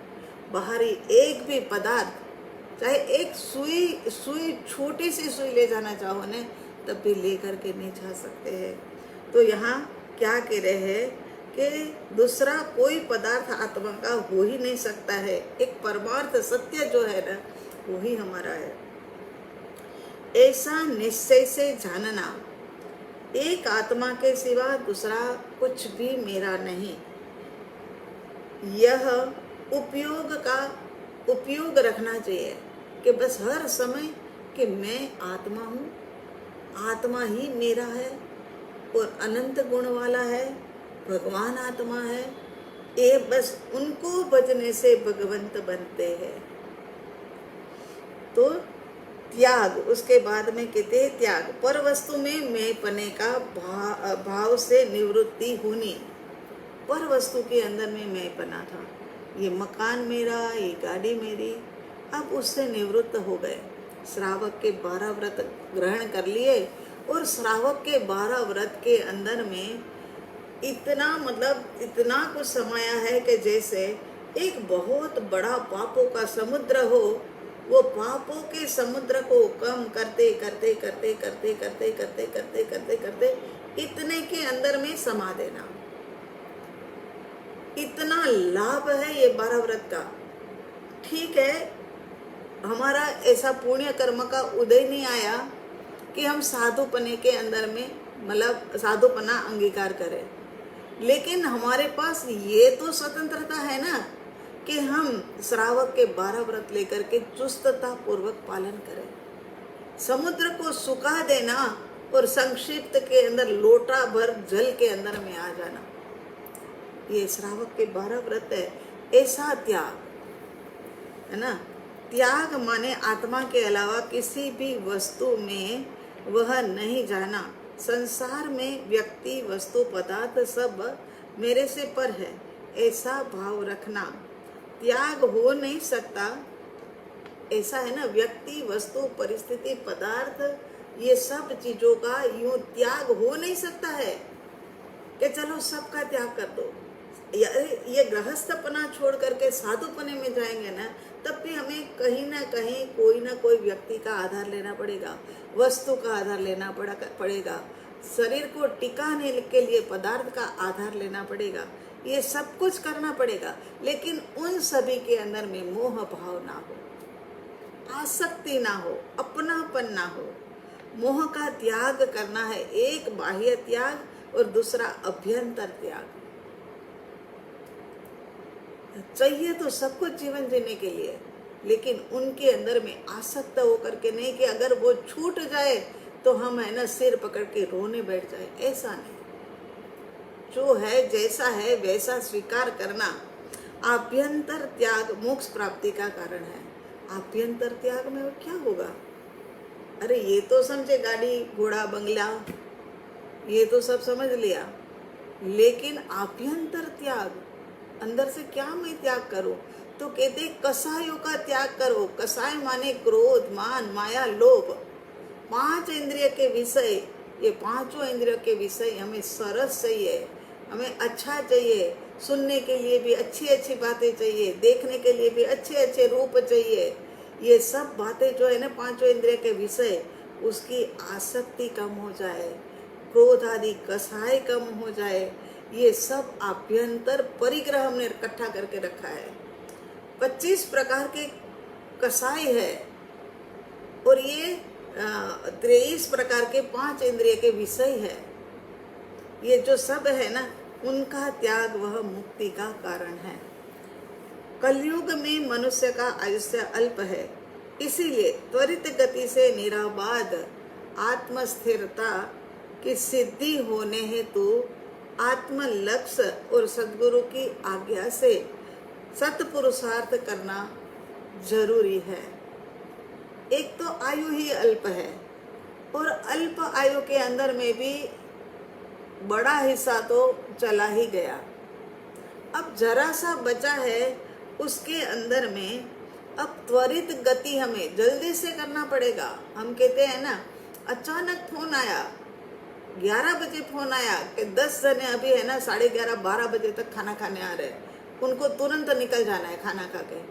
बाहरी एक भी पदार्थ, चाहे एक सुई छोटी सी सुई ले जाना चाहो ने, तब भी लेकर के नहीं जा सकते हैं। तो यहाँ क्या कह रहे हैं कि दूसरा कोई पदार्थ आत्मा का हो ही नहीं सकता है। एक परमार्थ सत्य जो है ना, वही हमारा है। ऐसा निश्चय से जानना, एक आत्मा के सिवा दूसरा कुछ भी मेरा नहीं। यह उपयोग रखना चाहिए कि बस हर समय कि मैं आत्मा हूँ, आत्मा ही मेरा है और अनंत गुण वाला है, भगवान आत्मा है। ये बस उनको भजने से भगवंत बनते हैं। तो त्याग, उसके बाद में कहते हैं त्याग, पर वस्तु में मैं पने का भाव से निवृत्ति होनी। पर वस्तु के अंदर में मैं पना था, ये मकान मेरा, ये गाड़ी मेरी, अब उससे निवृत्त हो गए। श्रावक के 12 व्रत ग्रहण कर लिए और श्रावक के 12 व्रत के अंदर में इतना कुछ समाया है कि जैसे एक बहुत बड़ा पापों का समुद्र हो, वो पापों के समुद्र को कम करते करते करते करते करते करते करते करते करते इतने के अंदर में समा देना। इतना लाभ है ये 12 व्रत का। ठीक है, हमारा ऐसा पुण्य कर्म का उदय नहीं आया कि हम साधुपने के अंदर में साधुपना अंगीकार करें, लेकिन हमारे पास ये तो स्वतंत्रता है ना कि हम श्रावक के 12 व्रत लेकर के चुस्तता पूर्वक पालन करें। समुद्र को सुखा देना और संक्षिप्त के अंदर लोटा भर जल के अंदर में आ जाना, ये श्रावक के 12 व्रत है। ऐसा त्याग है ना। त्याग माने आत्मा के अलावा किसी भी वस्तु में वह नहीं जाना। संसार में व्यक्ति, वस्तु, पदार्थ सब मेरे से पर है, ऐसा भाव रखना। त्याग हो नहीं सकता, ऐसा है ना। व्यक्ति, वस्तु, परिस्थिति, पदार्थ, ये सब चीजों का यूं त्याग हो नहीं सकता है कि चलो सबका त्याग कर दो। ये गृहस्थपना छोड़ करके साधुपने में जाएंगे ना, तब भी हमें कहीं ना कहीं कोई ना कोई व्यक्ति का आधार लेना पड़ेगा, वस्तु का आधार लेना पड़ेगा, शरीर को टिकाने के लिए पदार्थ का आधार लेना पड़ेगा, ये सब कुछ करना पड़ेगा। लेकिन उन सभी के अंदर में मोह भाव ना हो, आसक्ति ना हो, अपनापन ना हो। मोह का त्याग करना है, एक बाह्य त्याग और दूसरा अभ्यंतर त्याग। चाहिए तो सब कुछ जीवन जीने के लिए, लेकिन उनके अंदर में आसक्त होकर के नहीं कि अगर वो छूट जाए तो हम है ना सिर पकड़ के रोने बैठ जाए, ऐसा नहीं। जो है जैसा है वैसा स्वीकार करना। आभ्यंतर त्याग मोक्ष प्राप्ति का कारण है। आभ्यंतर त्याग में क्या होगा? अरे ये तो समझे गाड़ी, घोड़ा, बंगला, ये तो सब समझ लिया, लेकिन आभ्यंतर त्याग, अंदर से क्या मैं त्याग करूं? तो कहते कसायों का त्याग करो। कसाय माने क्रोध, मान, माया, लोभ। 5 इंद्रिय के विषय, ये 5 इंद्रियों के विषय हमें सरस चाहिए, हमें अच्छा चाहिए, सुनने के लिए भी अच्छी अच्छी बातें चाहिए, देखने के लिए भी अच्छे अच्छे रूप चाहिए। ये सब बातें जो है ना 5 इंद्रिय के विषय, उसकी आसक्ति कम हो जाए, क्रोध आदि कसाय कम हो जाए। ये सब आभ्यंतर परिग्रह हमने इकट्ठा करके रखा है। 25 प्रकार के कसाय है और ये 23 प्रकार के 5 इंद्रिय के विषय है। ये जो सब है ना, उनका त्याग वह मुक्ति का कारण है। कलयुग में मनुष्य का आयुष्य अल्प है, इसीलिए त्वरित गति से निराबाद आत्मस्थिरता की सिद्धि होने हेतु आत्म लक्ष्य और सद्गुरु की आज्ञा से सत्पुरुषार्थ करना जरूरी है। एक तो आयु ही अल्प है और अल्प आयु के अंदर में भी बड़ा हिस्सा तो चला ही गया। अब जरा सा बचा है, उसके अंदर में अब त्वरित गति हमें जल्दी से करना पड़ेगा। हम कहते हैं ना, अचानक फोन आया, 11 बजे फोन आया कि 10 जने अभी है ना 11:30 12 बजे तक खाना खाने आ रहे हैं, उनको तुरंत निकल जाना है खाना खा के,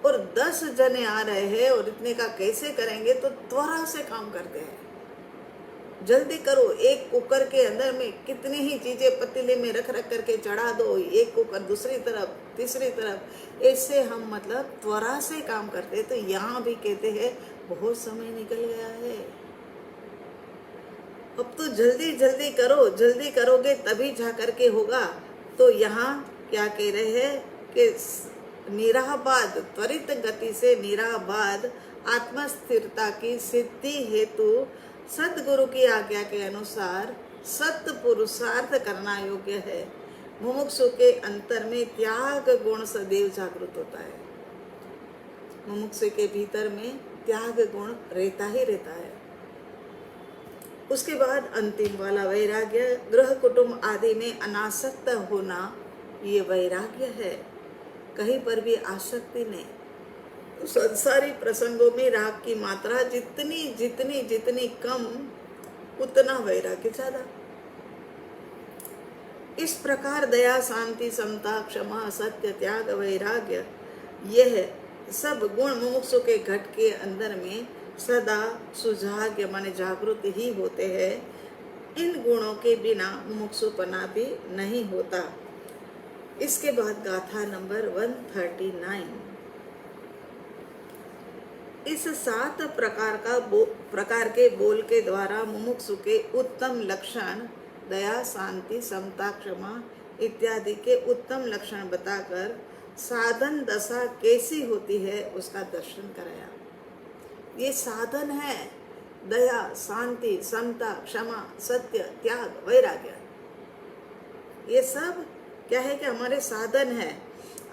और 10 जने आ रहे हैं और इतने का कैसे करेंगे, तो त्वरा से काम करते हैं, जल्दी करो। एक कुकर के अंदर में कितनी ही चीजें पतीले में रख रख करके चढ़ा दो, एक कुकर दूसरी तरफ तीसरी तरफ, ऐसे हम मतलब त्वरा से काम करते हैं। तो यहाँ भी कहते हैं बहुत समय निकल गया है, अब तो जल्दी जल्दी करो, जल्दी करोगे तभी जा करके होगा। तो यहाँ क्या कह रहे हैं कि निराबाद, त्वरित गति से निराबाद आत्मस्थिरता की सिद्धि हेतु सद्गुरु की आज्ञा के अनुसार सत्य पुरुषार्थ करना योग्य है। मुमुक्षु के अंतर में त्याग गुण सदैव जागृत होता है। मुमुक्षु के भीतर में त्याग गुण रहता ही रहता है। उसके बाद अंतिम वाला वैराग्य, गृह कुटुंब आदि में अनासक्त होना, ये वैराग्य है, कहीं पर भी आसक्ति नहीं। तो संसारी प्रसंगों में राग की मात्रा जितनी जितनी जितनी कम, उतना वैराग्य ज्यादा। इस प्रकार दया, शांति, समता, क्षमा, सत्य, त्याग, वैराग्य, यह सब गुण मुमुक्षु के घट के अंदर में सदा सुजाग्य माने जागृत ही होते हैं। इन गुणों के बिना मुमुक्षुपना भी नहीं होता। इसके बाद गाथा नंबर 139। इस 7 प्रकार के बोल के द्वारा मुमुक्षु के उत्तम लक्षण, दया, शांति, समता, क्षमा इत्यादि के उत्तम लक्षण बताकर साधन दशा कैसी होती है उसका दर्शन कराया। ये साधन है, दया, शांति, समता, क्षमा, सत्य, त्याग, वैराग्य, ये सब क्या है कि हमारे साधन है।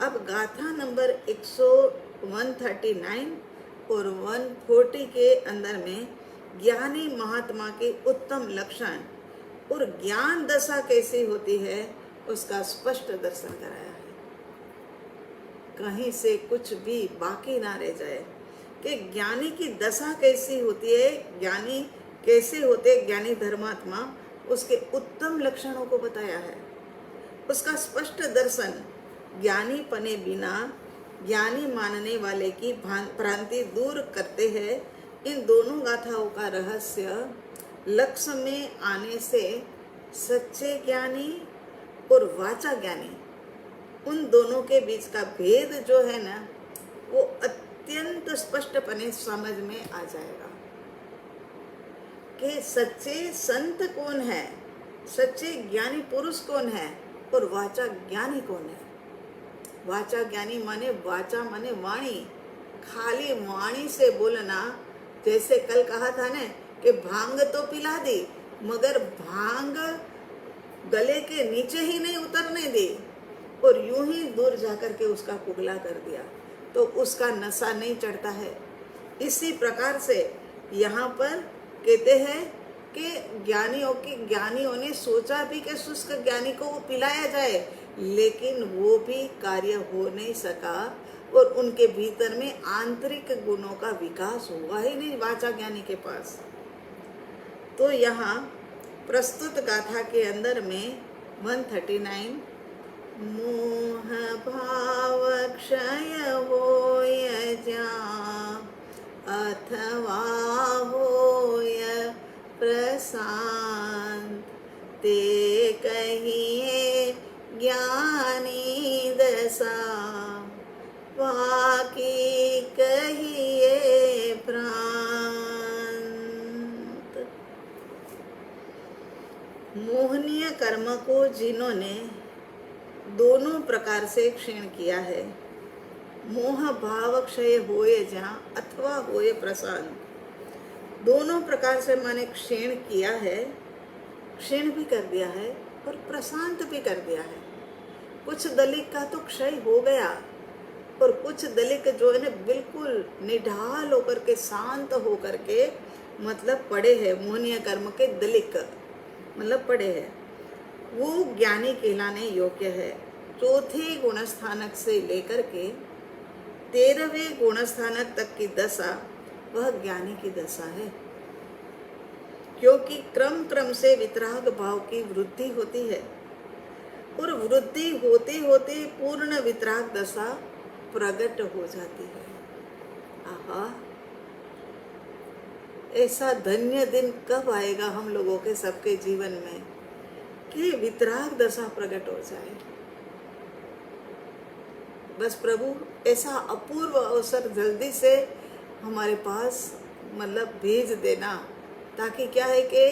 अब गाथा नंबर 139 और 140 के अंदर में ज्ञानी महात्मा के उत्तम लक्षण और ज्ञान दशा कैसी होती है उसका स्पष्ट दर्शन कराया है। कहीं से कुछ भी बाकी ना रह जाए कि ज्ञानी की दशा कैसी होती है, ज्ञानी कैसे होते, ज्ञानी धर्मात्मा, उसके उत्तम लक्षणों को बताया है। उसका स्पष्ट दर्शन ज्ञानी पने बिना ज्ञानी मानने वाले की भ्रांति दूर करते हैं। इन दोनों गाथाओं का रहस्य लक्ष्य में आने से सच्चे ज्ञानी और वाचा ज्ञानी, उन दोनों के बीच का भेद जो है ना, वो अत्यंत स्पष्टपने समझ में आ जाएगा कि सच्चे संत कौन है, सच्चे ज्ञानी पुरुष कौन है और वाचा ज्ञानी कौन है। वाचा ज्ञानी माने, वाचा माने वाणी, खाली वाणी से बोलना। जैसे कल कहा था ना कि भांग तो पिला दी, मगर भांग गले के नीचे ही नहीं उतरने दी और यूं ही दूर जाकर के उसका कुगला कर दिया, तो उसका नशा नहीं चढ़ता है। इसी प्रकार से यहाँ पर कहते हैं कि ज्ञानियों ने सोचा भी कि शुष्क ज्ञानी को वो पिलाया जाए, लेकिन वो भी कार्य हो नहीं सका और उनके भीतर में आंतरिक गुणों का विकास हुआ ही नहीं वाचा ज्ञानी के पास। तो यहाँ प्रस्तुत गाथा के अंदर में 139, मोह भाव क्षय होय जा अथवा होय प्रशांत, ते कहिए ज्ञानी दशा, बाकी कहिए भ्रांत। मोहनीय कर्म को जिन्होंने दोनों प्रकार से क्षीण किया है, मोह भाव क्षय होए जहाँ अथवा होए प्रशांत, दोनों प्रकार से माने क्षीण किया है, क्षीण भी कर दिया है और प्रशांत भी कर दिया है। कुछ दलिक का तो क्षय हो गया और कुछ दलिक जो है ना बिल्कुल निढाल होकर के शांत होकर के मतलब पड़े हैं, मोहनीय कर्म के दलिक मतलब पड़े हैं, वो ज्ञानी कहलाने योग्य है। चौथे गुणस्थानक से लेकर के 13वें गुणस्थानक तक की दशा वह ज्ञानी की दशा है, क्योंकि क्रम क्रम से वितराग भाव की वृद्धि होती है और वृद्धि होते होते पूर्ण वितराग दशा प्रकट हो जाती है। आहा, ऐसा धन्य दिन कब आएगा हम लोगों के सबके जीवन में कि वितराग दशा प्रकट हो जाए। बस प्रभु ऐसा अपूर्व अवसर जल्दी से हमारे पास मतलब भेज देना, ताकि क्या है कि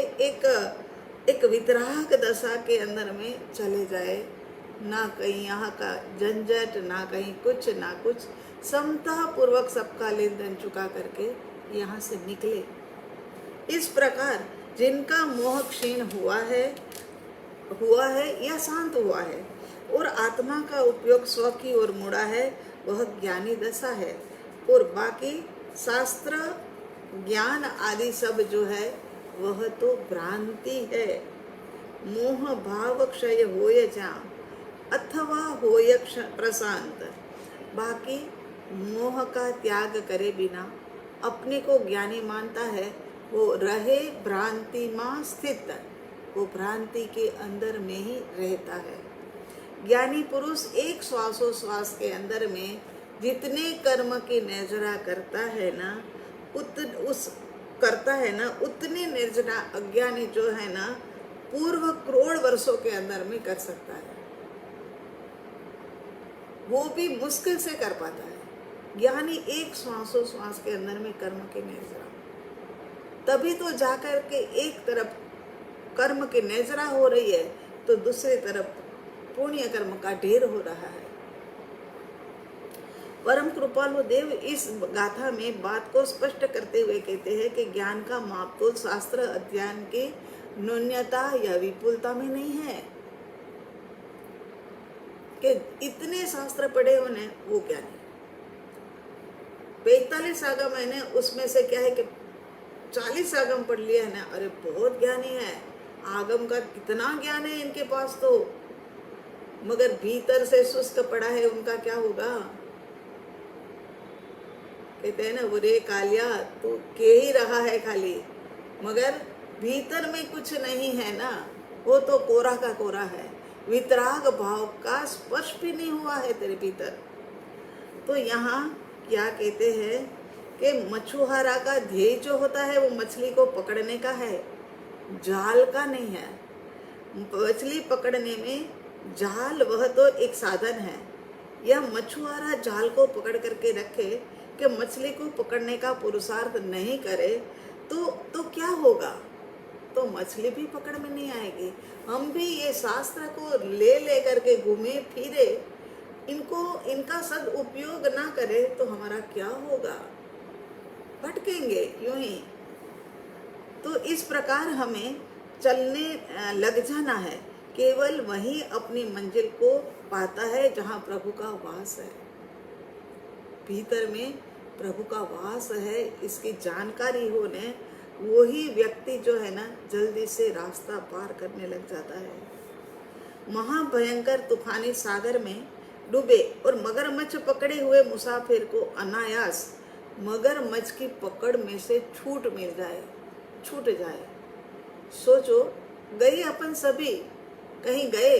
एक वितराग दशा के अंदर में चले जाए, ना कहीं यहाँ का झंझट, ना कहीं कुछ ना कुछ, समता पूर्वक सबका लेन देन चुका करके यहाँ से निकले। इस प्रकार जिनका मोह क्षीण हुआ है या शांत हुआ है और आत्मा का उपयोग स्व की ओर मुड़ा है, वह ज्ञानी दशा है। और बाकी शास्त्र ज्ञान आदि सब जो है वह तो भ्रांति है। मोह भाव क्षय होय जा अथवा होय प्रशांत। बाकी मोह का त्याग करे बिना अपने को ज्ञानी मानता है, वो रहे भ्रांति में स्थित, वो भ्रांति के अंदर में ही रहता है। ज्ञानी पुरुष एक श्वासोश्वास के अंदर में जितने कर्म की निर्जरा करता है ना, उतनी निर्जरा अज्ञानी जो है ना पूर्व करोड़ वर्षों के अंदर में कर सकता है, वो भी मुश्किल से कर पाता है। ज्ञानी एक श्वासोश्वास के अंदर में कर्म की निर्जरा, तभी तो जाकर के एक तरफ कर्म की निर्जरा हो रही है तो दूसरी तरफ पुण्य कर्म का ढेर हो रहा है। परम कृपालु देव इस गाथा में बात को स्पष्ट करते हुए कहते हैं कि ज्ञान का मापतोल शास्त्र अध्ययन की न्यूनता या विपुलता में नहीं है कि इतने शास्त्र पढ़े होने वो ज्ञानी। 45 आगम है ना, उसमें से क्या है कि 40 आगम पढ़ लिया है ना, अरे बहुत ज्ञानी है, आगम का कितना ज्ञान है इनके पास तो, मगर भीतर से शुष्क पड़ा है, उनका क्या होगा। कहते हैं ना, वो रे कालिया तू के ही रहा है खाली, मगर भीतर में कुछ नहीं है ना, वो तो कोरा का कोरा है, वितराग भाव का स्पर्श भी नहीं हुआ है तेरे भीतर। तो यहाँ क्या कहते हैं कि मछुआरा का ध्येय जो होता है वो मछली को पकड़ने का है, जाल का नहीं है। मछली पकड़ने में जाल वह तो एक साधन है, यह मछुआरा जाल को पकड़ करके रखे कि मछली को पकड़ने का पुरुषार्थ नहीं करे तो क्या होगा, तो मछली भी पकड़ में नहीं आएगी। हम भी ये शास्त्र को ले करके घूमे फिरे, इनका सदुपयोग ना करे तो हमारा क्या होगा, भटकेंगे यूं ही। तो इस प्रकार हमें चलने लग जाना है, केवल वही अपनी मंजिल को पाता है जहाँ प्रभु का वास है, भीतर में प्रभु का वास है, इसकी जानकारी होने वही व्यक्ति जो है ना जल्दी से रास्ता पार करने लग जाता है। महाभयंकर तूफानी सागर में डूबे और मगरमच्छ पकड़े हुए मुसाफिर को अनायास मगरमच्छ की पकड़ में से छूट जाए। सोचो, गए अपन सभी कहीं गए,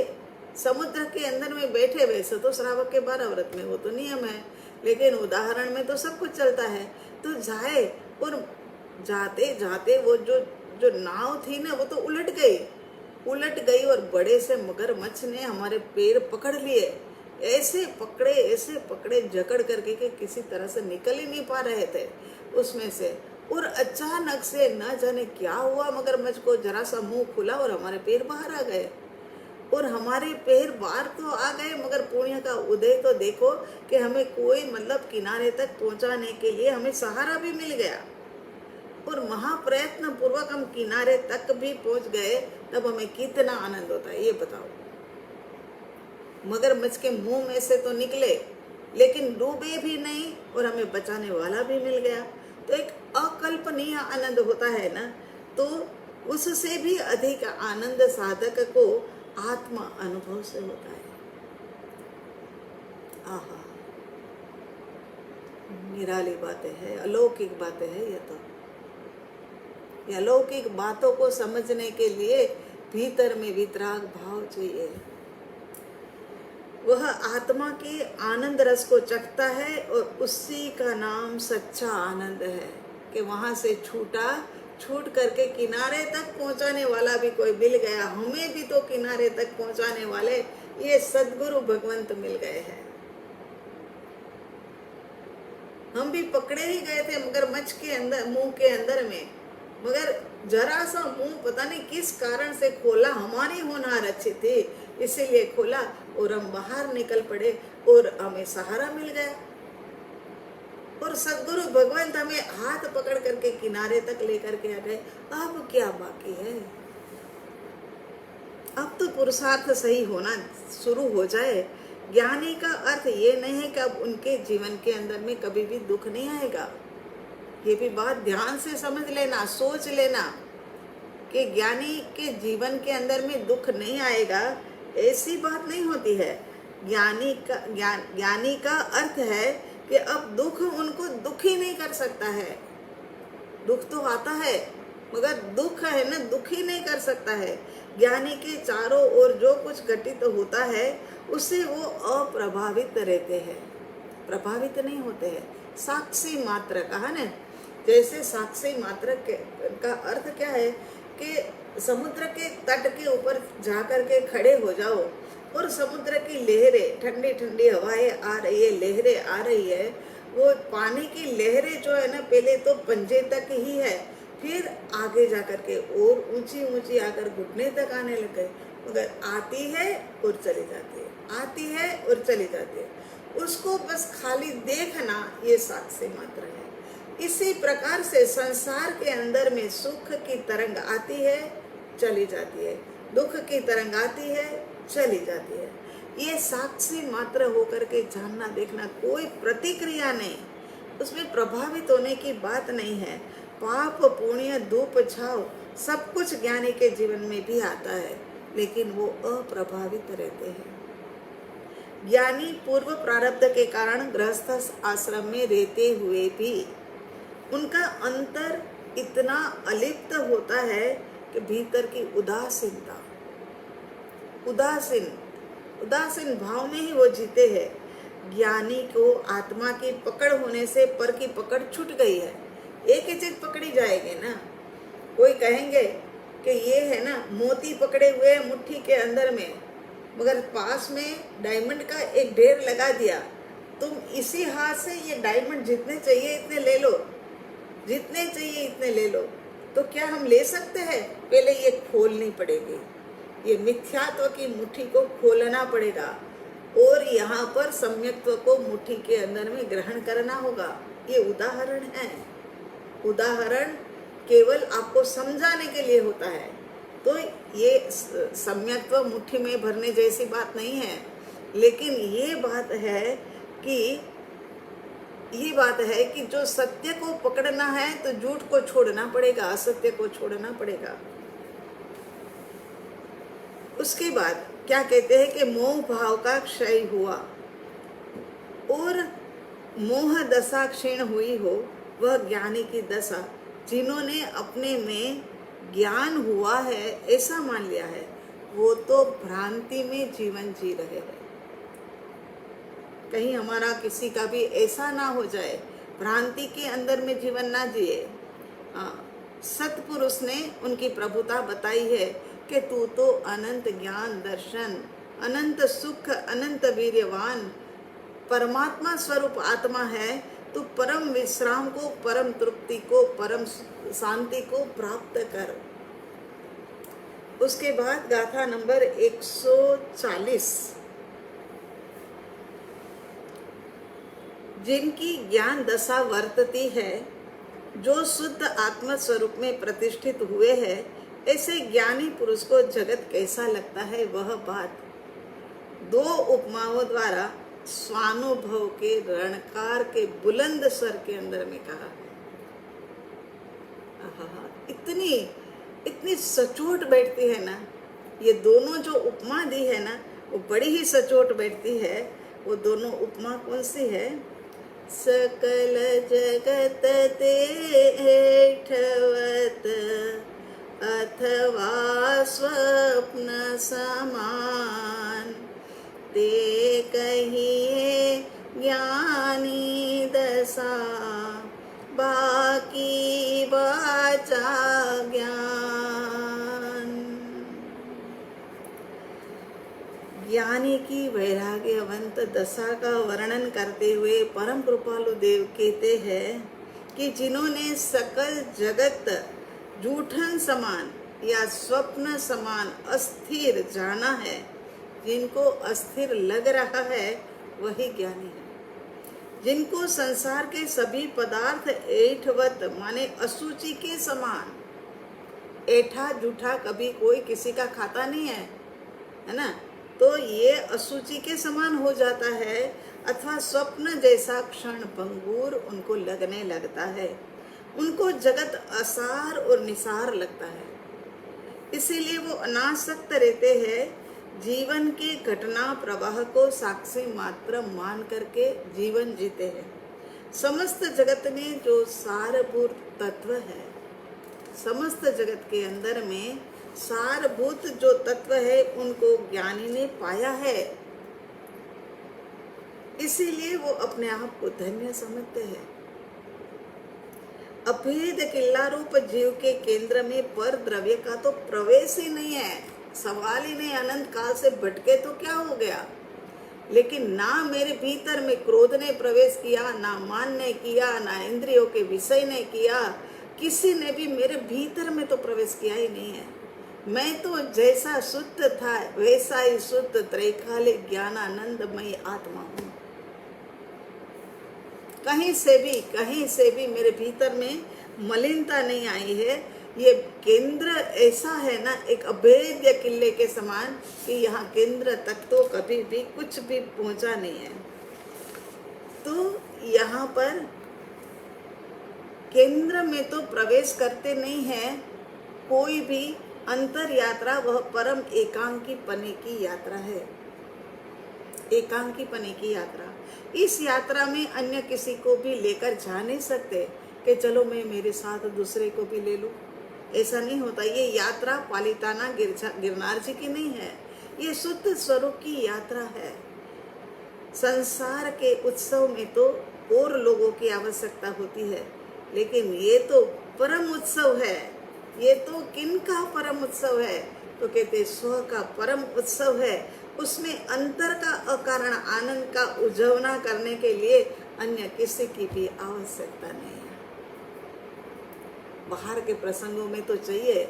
समुद्र के अंदर में बैठे, वैसे तो श्रावक के 12 व्रत में वो तो नियम है, लेकिन उदाहरण में तो सब कुछ चलता है। तो जाए और जाते जाते वो जो नाव थी ना वो तो उलट गई और बड़े से मगरमच्छ ने हमारे पैर पकड़ लिए, ऐसे पकड़े जकड़ करके कि किसी तरह से निकल ही नहीं पा रहे थे उसमें से। और अचानक से न जाने क्या हुआ, मगरमच्छ को जरा सा मुंह खुला और हमारे पैर बाहर आ गए। और हमारे पैर बाहर तो आ गए, मगर पुण्य का उदय तो देखो कि हमें कोई मतलब किनारे तक पहुंचाने के लिए हमें सहारा भी मिल गया। और महाप्रयत्न पूर्वक हम किनारे तक भी पहुंच गए, तब हमें कितना आनंद होता है ये बताओ। मगरमच्छ के मुंह में से तो निकले, लेकिन डूबे भी नहीं और हमें बचाने वाला भी मिल गया, तो एक अकल्पनीय आनंद होता है ना। तो उससे भी अधिक आनंद साधक को आत्मा अनुभव से होता है। आहा, निराली बातें हैं, अलौकिक बातें हैं ये तो। ये अलौकिक बातों को समझने के लिए भीतर में वितराग भाव चाहिए। वह आत्मा के आनंद रस को चखता है और उसी का नाम सच्चा आनंद है कि वहां से छूट करके किनारे तक पहुंचाने वाला भी कोई मिल गया। हमें भी तो किनारे तक पहुंचाने वाले ये सद्गुरु भगवंत मिल गए हैं। हम भी पकड़े ही गए थे मगरमच्छ के अंदर, मुंह के अंदर में, मगर जरा सा मुंह पता नहीं किस कारण से खोला, हमारी होनहार अच्छी थी इसीलिए खोला और हम बाहर निकल पड़े और हमें सहारा मिल गया। और सद्गुरु भगवंत हमें हाथ पकड़ करके किनारे तक लेकर के आ गए। अब क्या बाकी है? अब तो पुरुषार्थ सही होना शुरू हो जाए। ज्ञानी का अर्थ ये नहीं है कि अब उनके जीवन के अंदर में कभी भी दुख नहीं आएगा। ये भी बात ध्यान से समझ लेना, सोच लेना कि ज्ञानी के जीवन के अंदर में दुख नहीं आएगा, ऐसी बात नहीं होती है। ज्ञानी का अर्थ है कि अब दुख उनको दुखी नहीं कर सकता है। दुख तो आता है मगर दुख है ना, दुखी नहीं कर सकता है। ज्ञानी के चारों ओर जो कुछ घटित होता है उससे वो अप्रभावित रहते हैं, प्रभावित नहीं होते हैं। साक्षी मात्र कहा ना, जैसे साक्षी मात्र का अर्थ क्या है कि समुद्र के तट के ऊपर जाकर के खड़े हो जाओ और समुद्र की लहरें, ठंडी ठंडी हवाएं आ रही है, लहरें आ रही है, वो पानी की लहरें जो है ना पहले तो पंजे तक ही है, फिर आगे जाकर के और ऊंची ऊंची आकर घुटने तक आने लग गए, मगर आती है और चली जाती है, आती है और चली जाती है। उसको बस खाली देखना, ये साक्षी मात्र है। इसी प्रकार से संसार के अंदर में सुख की तरंग आती है, चली जाती है, दुख की तरंग आती है, चली जाती है। ये साक्षी मात्र होकर के जानना देखना, कोई प्रतिक्रिया नहीं, उसमें प्रभावित होने की बात नहीं है। पाप पुण्य धूप छाव सब कुछ ज्ञानी के जीवन में भी आता है, लेकिन वो अप्रभावित रहते हैं। ज्ञानी पूर्व प्रारब्ध के कारण गृहस्थ आश्रम में रहते हुए भी उनका अंतर इतना अलिप्त होता है कि भीतर की उदासीनता, उदासीन भाव में ही वो जीते हैं। ज्ञानी को आत्मा की पकड़ होने से पर की पकड़ छूट गई है। एक ही चीज पकड़ी जाएगी ना। कोई कहेंगे कि ये है ना मोती पकड़े हुए मुट्ठी के अंदर में, मगर पास में डायमंड का एक ढेर लगा दिया, तुम इसी हाथ से ये डायमंड जितने चाहिए इतने ले लो, जितने चाहिए इतने ले लो, तो क्या हम ले सकते हैं? पहले ये खोलनी पड़ेगी, ये मिथ्यात्व की मुट्ठी को खोलना पड़ेगा और यहाँ पर सम्यक्त्व को मुट्ठी के अंदर में ग्रहण करना होगा। ये उदाहरण है, उदाहरण केवल आपको समझाने के लिए होता है। तो ये सम्यक्त्व मुट्ठी में भरने जैसी बात नहीं है, लेकिन ये बात है कि जो सत्य को पकड़ना है तो झूठ को छोड़ना पड़ेगा, असत्य को छोड़ना पड़ेगा। उसके बाद क्या कहते हैं कि मोह भाव का क्षय हुआ और मोह दशा क्षीण हुई हो, वह ज्ञानी की दशा। जिन्होंने अपने में ज्ञान हुआ है ऐसा मान लिया है, वो तो भ्रांति में जीवन जी रहे हैं। कहीं हमारा किसी का भी ऐसा ना हो जाए, भ्रांति के अंदर में जीवन ना जिए। सतपुरुष ने उनकी प्रभुता बताई है कि तू तो अनंत ज्ञान दर्शन, अनंत सुख, अनंत वीर्यवान परमात्मा स्वरूप आत्मा है। तू परम विश्राम को, परम तृप्ति को, परम शांति को प्राप्त कर। उसके बाद गाथा नंबर 140, जिनकी ज्ञान दशा वर्तती है, जो शुद्ध आत्म स्वरूप में प्रतिष्ठित हुए हैं, ऐसे ज्ञानी पुरुष को जगत कैसा लगता है, वह बात दो उपमाओं द्वारा स्वानुभव के रणकार के बुलंद स्वर के अंदर में कहा है। इतनी इतनी सचोट बैठती है ना, ये दोनों जो उपमा दी है ना, वो बड़ी ही सचोट बैठती है। वो दोनों उपमा कौन सी है? सकल जगत तेठवत अथवा स्वप्न समान, ते कहिए ज्ञानी दशा, बाकी बाचा ज्ञान। ज्ञानी की वैराग्यवंत दशा का वर्णन करते हुए परम कृपालु देव कहते हैं कि जिन्होंने सकल जगत जूठन समान या स्वप्न समान अस्थिर जाना है, जिनको अस्थिर लग रहा है, वही ज्ञानी है। जिनको संसार के सभी पदार्थ ऐठवत माने अशुचि के समान, ऐठा जूठा कभी कोई किसी का खाता नहीं है ना, तो ये अशुचि के समान हो जाता है, अथवा स्वप्न जैसा क्षण भंगुर उनको लगने लगता है। उनको जगत असार और निसार लगता है, इसीलिए वो अनासक्त रहते हैं। जीवन के घटना प्रवाह को साक्षी मात्र मान करके जीवन जीते हैं। समस्त जगत में जो सारभूत तत्व है, समस्त जगत के अंदर में सारभूत जो तत्व है, उनको ज्ञानी ने पाया है, इसीलिए वो अपने आप को धन्य समझते हैं। अभेद किल्ला रूप जीव के केंद्र में पर द्रव्य का तो प्रवेश ही नहीं है, सवाल ही नहीं। अनंत काल से भटके तो क्या हो गया, लेकिन ना मेरे भीतर में क्रोध ने प्रवेश किया, ना मान ने किया, ना इंद्रियों के विषय ने किया, किसी ने भी मेरे भीतर में तो प्रवेश किया ही नहीं है। मैं तो जैसा शुद्ध था वैसा ही शुद्ध त्रैकालिक ज्ञानानंदमयी आत्मा हूँ। कहीं से भी मेरे भीतर में मलिनता नहीं आई है। ये केंद्र ऐसा है ना, एक अभेद्य किले के समान, कि यहाँ केंद्र तक तो कभी भी कुछ भी पहुंचा नहीं है। तो यहाँ पर केंद्र में तो प्रवेश करते नहीं है कोई भी। अंतर यात्रा वह परम एकांकी पने की यात्रा है, एकांकी पने की यात्रा। इस यात्रा में अन्य किसी को भी लेकर जा नहीं सकते कि चलो मैं मेरे साथ दूसरे को भी ले लूं, ऐसा नहीं होता। ये यात्रा पालिताना गिरनार जी की नहीं है, ये शुद्ध स्वरूप की यात्रा है। संसार के उत्सव में तो और लोगों की आवश्यकता होती है, लेकिन ये तो परम उत्सव है। ये तो किनका परम उत्सव है? तो कहते स्व का परम उत्सव है। उसमें अंतर का अकारण आनंद का उज्जवना करने के लिए अन्य किसी की भी आवश्यकता नहीं है। बाहर के प्रसंगों में तो चाहिए,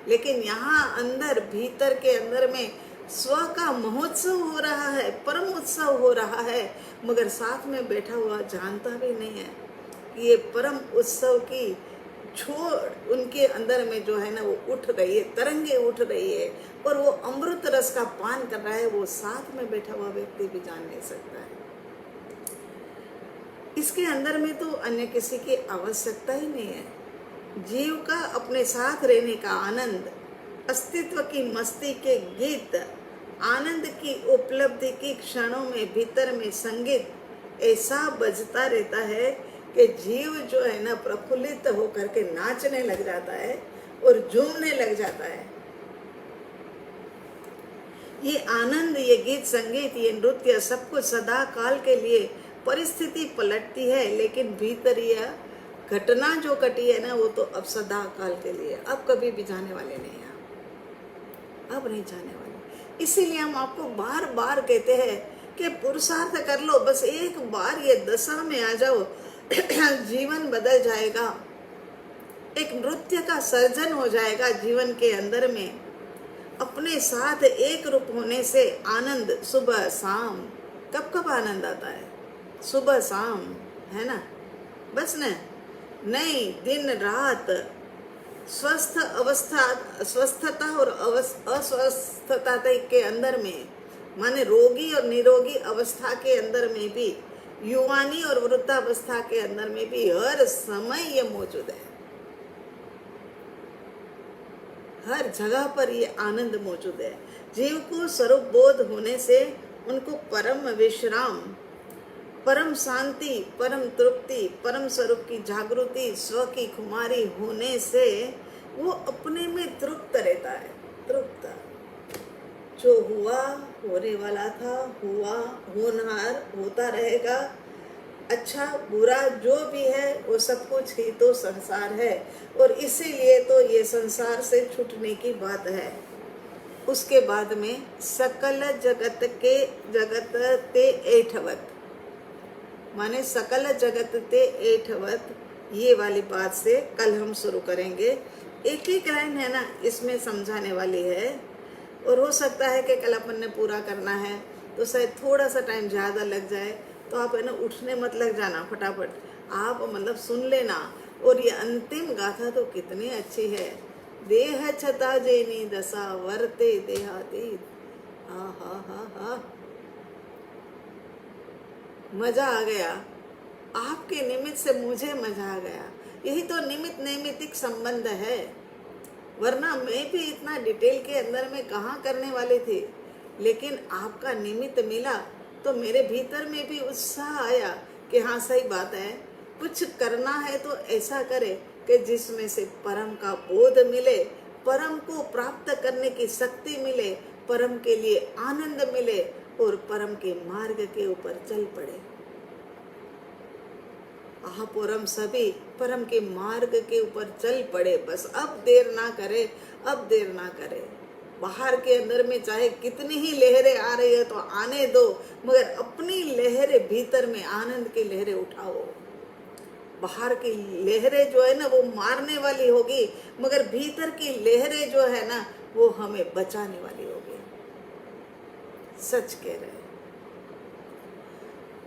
लेकिन यहाँ अंदर भीतर के अंदर में स्व का महोत्सव हो रहा है, परम उत्सव हो रहा है, मगर साथ में बैठा हुआ जानता भी नहीं है कि ये परम उत्सव की छोड़ उनके अंदर में जो है ना वो उठ रही है, तरंगे उठ रही है, और वो अमृत रस का पान कर रहा है। वो साथ में बैठा हुआ व्यक्ति भी जान नहीं सकता है। इसके अंदर में तो अन्य किसी की आवश्यकता ही नहीं है। जीव का अपने साथ रहने का आनंद, अस्तित्व की मस्ती के गीत, आनंद की उपलब्धि की क्षणों में भीतर में संगीत ऐसा बजता रहता है कि जीव जो है ना प्रफुल्लित होकर के नाचने लग जाता है और झूमने लग जाता है। ये आनंद, ये गीत संगीत, ये नृत्य सब कुछ सदा काल के लिए परिस्थिति पलटती है, लेकिन भीतर यह घटना जो कटी है ना वो तो अब सदा काल के लिए, अब कभी भी जाने वाले नहीं है, अब नहीं जाने वाले। इसीलिए हम आपको बार बार कहते हैं कि पुरुषार्थ कर लो, बस एक बार ये दशा में आ जाओ, जीवन बदल जाएगा। एक नृत्य का सर्जन हो जाएगा जीवन के अंदर में। अपने साथ एक रूप होने से आनंद सुबह शाम, कब कब आनंद आता है? सुबह शाम, है ना, बस न। नहीं, दिन रात स्वस्थता और अस्वस्थता के अंदर में, माने रोगी और निरोगी अवस्था के अंदर में भी, युवानी और वृद्धावस्था के अंदर में भी हर समय ये मौजूद है। हर जगह पर ये आनंद मौजूद है। जीव को स्वरूप बोध होने से उनको परम विश्राम, परम शांति, परम तृप्ति, परम स्वरूप की जागृति, स्व की खुमारी होने से वो अपने में तृप्त रहता है। तृप्त, जो हुआ होने वाला था, हुआ, होनहार, होता रहेगा, अच्छा बुरा जो भी है वो सब कुछ ही तो संसार है, और इसीलिए तो ये संसार से छूटने की बात है। उसके बाद में सकल जगत ते ऐठवत, माने सकल जगत ते ऐठवत, ये वाली बात से कल हम शुरू करेंगे। एक एक लाइन है ना, इसमें समझाने वाली है, और हो सकता है कि कल अपन ने पूरा करना है तो शायद थोड़ा सा टाइम ज़्यादा लग जाए, तो आप है ना उठने मत लग जाना, फटाफट आप मतलब सुन लेना। और ये अंतिम गाथा तो कितनी अच्छी है। देह छता जेनी दशा वर्ते देहातीत, हा हा हा हा, मजा आ गया। आपके निमित्त से मुझे मजा आ गया। यही तो निमित्त नैमित्तिक संबंध है, वरना मैं भी इतना डिटेल के अंदर में कहाँ करने वाली थी। लेकिन आपका निमित्त मिला तो मेरे भीतर में भी उत्साह आया कि हाँ सही बात है, कुछ करना है तो ऐसा करे कि जिसमें से परम का बोध मिले, परम को प्राप्त करने की शक्ति मिले, परम के लिए आनंद मिले, और परम के मार्ग के ऊपर चल पड़े। आप और हम सभी परम के मार्ग के ऊपर चल पड़े। बस अब देर ना करे, अब देर ना करे। बाहर के अंदर में चाहे कितनी ही लहरें आ रही है तो आने दो, मगर अपनी लहरें भीतर में आनंद की लहरें उठाओ। बाहर की लहरें जो है ना वो मारने वाली होगी, मगर भीतर की लहरें जो है ना वो हमें बचाने वाली होगी। सच कह रहे हैं।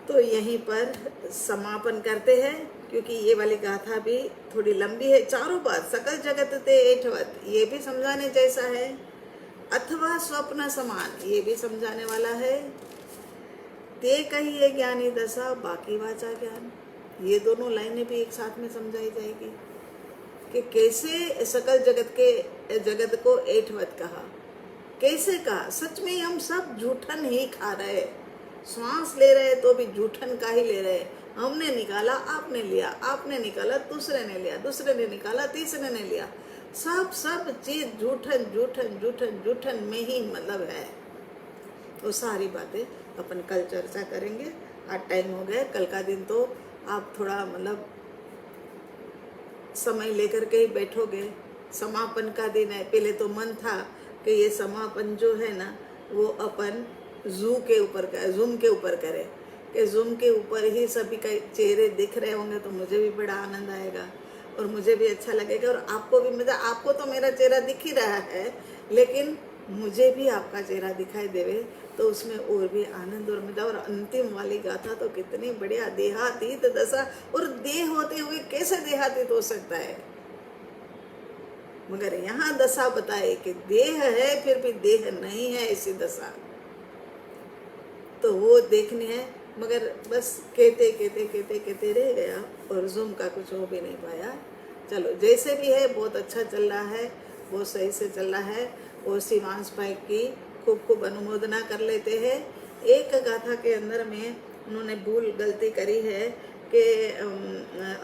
तो यहीं पर समापन करते हैं, क्योंकि ये वाली गाथा भी थोड़ी लंबी है। चारों बात सकल जगत ते ऐठवत, ये भी समझाने जैसा है। अथवा स्वप्न समान, ये भी समझाने वाला है। ते कहिए ज्ञानी दशा बाकी वाचा ज्ञान, ये दोनों लाइनें भी एक साथ में समझाई जाएगी कि कैसे सकल जगत को ऐठवत कहा, कैसे कहा। सच में हम सब जूठन ही खा रहे, श्वास ले रहे तो भी जूठन का ही ले रहे। हमने निकाला, आपने लिया, आपने निकाला, दूसरे ने लिया, दूसरे ने निकाला, तीसरे ने लिया, सब चीज जूठन जूठन जूठन जूठन में ही मतलब है। तो सारी बातें अपन कल चर्चा करेंगे। आज टाइम हो गया, कल का दिन तो आप थोड़ा मतलब समय लेकर के ही बैठोगे। समापन का दिन है। पहले तो मन था कि ये समापन जो है ना वो अपन जूम के ऊपर करें, कि जूम के ऊपर ही सभी का चेहरे दिख रहे होंगे तो मुझे भी बड़ा आनंद आएगा और मुझे भी अच्छा लगेगा, और आपको भी मजा। आपको तो मेरा चेहरा दिख ही रहा है, लेकिन मुझे भी आपका चेहरा दिखाई देवे तो उसमें और भी आनंद और मजा। और अंतिम वाली गाथा तो कितनी बढ़िया, देहातीत दशा। और देह होते हुए कैसे देहातीत हो सकता है, मगर यहाँ दशा बताए कि देह है फिर भी देह नहीं है, ऐसी दशा तो वो देखनी है। मगर बस कहते रह गया और जूम का कुछ हो भी नहीं पाया। चलो जैसे भी है, बहुत अच्छा चल रहा है, बहुत सही से चल रहा है। और शिवांश भाई की खूब अनुमोदना कर लेते हैं। एक गाथा के अंदर में उन्होंने गलती करी है कि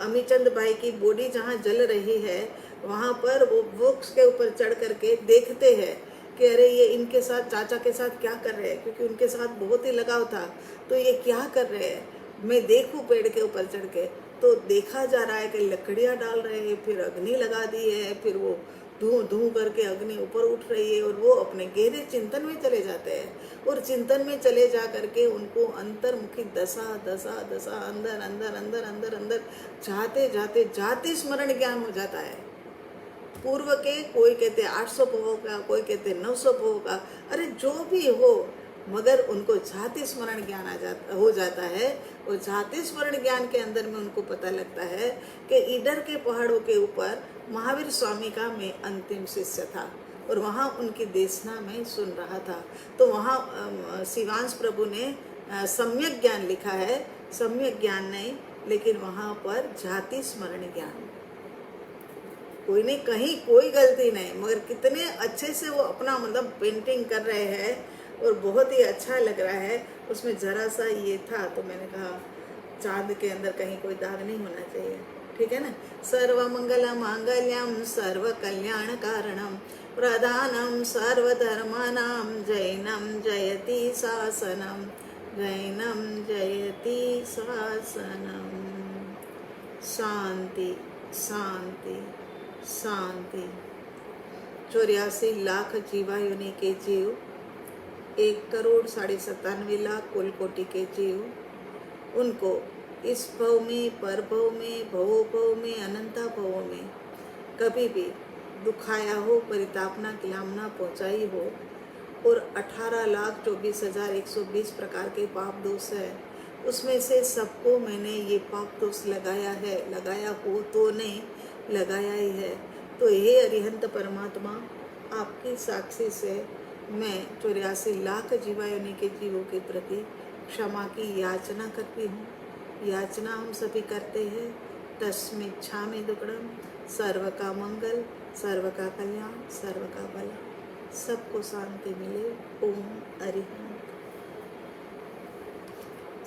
अमीचंद भाई की बॉडी जहाँ जल रही है वहाँ पर वो वृक्ष के ऊपर चढ़ करके देखते हैं कि अरे ये इनके साथ, चाचा के साथ क्या कर रहे हैं, क्योंकि उनके साथ बहुत ही लगाव था। तो ये क्या कर रहे हैं, मैं देखूं पेड़ के ऊपर चढ़ के। तो देखा जा रहा है कि लकड़ियाँ डाल रहे हैं, फिर अग्नि लगा दी है, फिर वो धूं करके अग्नि ऊपर उठ रही है, और वो अपने गहरे चिंतन में चले जाते हैं। और चिंतन में चले जा करके उनको अंतर्मुखी दशा दशा दशा अंदर अंदर अंदर अंदर अंदर जाते जाते जाते स्मरण ज्ञान हो जाता है। पूर्व के कोई कहते 800 पोह का, कोई कहते 900 पोह का, अरे जो भी हो, मगर उनको जाति स्मरण ज्ञान हो जाता है। और जाति स्मरण ज्ञान के अंदर में उनको पता लगता है कि ईडर के पहाड़ों के ऊपर महावीर स्वामी का मैं अंतिम शिष्य था और वहाँ उनकी देशना में सुन रहा था। तो वहाँ शिवांश प्रभु ने सम्यक ज्ञान लिखा है, सम्यक ज्ञान नहीं, लेकिन वहाँ पर जाति स्मरण ज्ञान। कोई नहीं, कहीं कोई गलती नहीं, मगर कितने अच्छे से वो अपना मतलब पेंटिंग कर रहे हैं और बहुत ही अच्छा लग रहा है। उसमें जरा सा ये था तो मैंने कहा चांद के अंदर कहीं कोई दाग नहीं होना चाहिए, ठीक है ना। सर्व मंगल मांगल्यम सर्व कल्याण कारणम प्रधानम सर्वधर्मानां जैनम जयति शासनम, जैनम जयति शासनम। शांति शांति शांति। 84 लाख जीवायुनि के जीव, 1,97,97,00,000 कुल कोटि के जीव, उनको इस भव में, परभव में, भवोभव में, अनंता भवों में कभी भी दुखाया हो, परितापना गिलामना पहुँचाई हो, और 18,24,120 प्रकार के पाप दोष है, उसमें से सबको मैंने ये पाप दोष लगाया है। लगाया हो तो नहीं, लगाया ही है। तो हे अरिहंत परमात्मा, आपकी साक्षी से मैं 84 लाख जीवायुनि के जीवों के प्रति क्षमा की याचना करती हूँ। याचना हम सभी करते हैं। तस्मिच्छामि दुक्कडम। सर्व का मंगल, सर्व का कल्याण, सर्व का भला, सबको शांति मिले। ओम अरिहंत।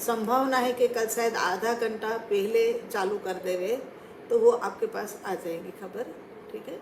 संभावना है कि कल शायद आधा घंटा पहले चालू कर देवे तो वो आपके पास आ जाएगी खबर, ठीक है।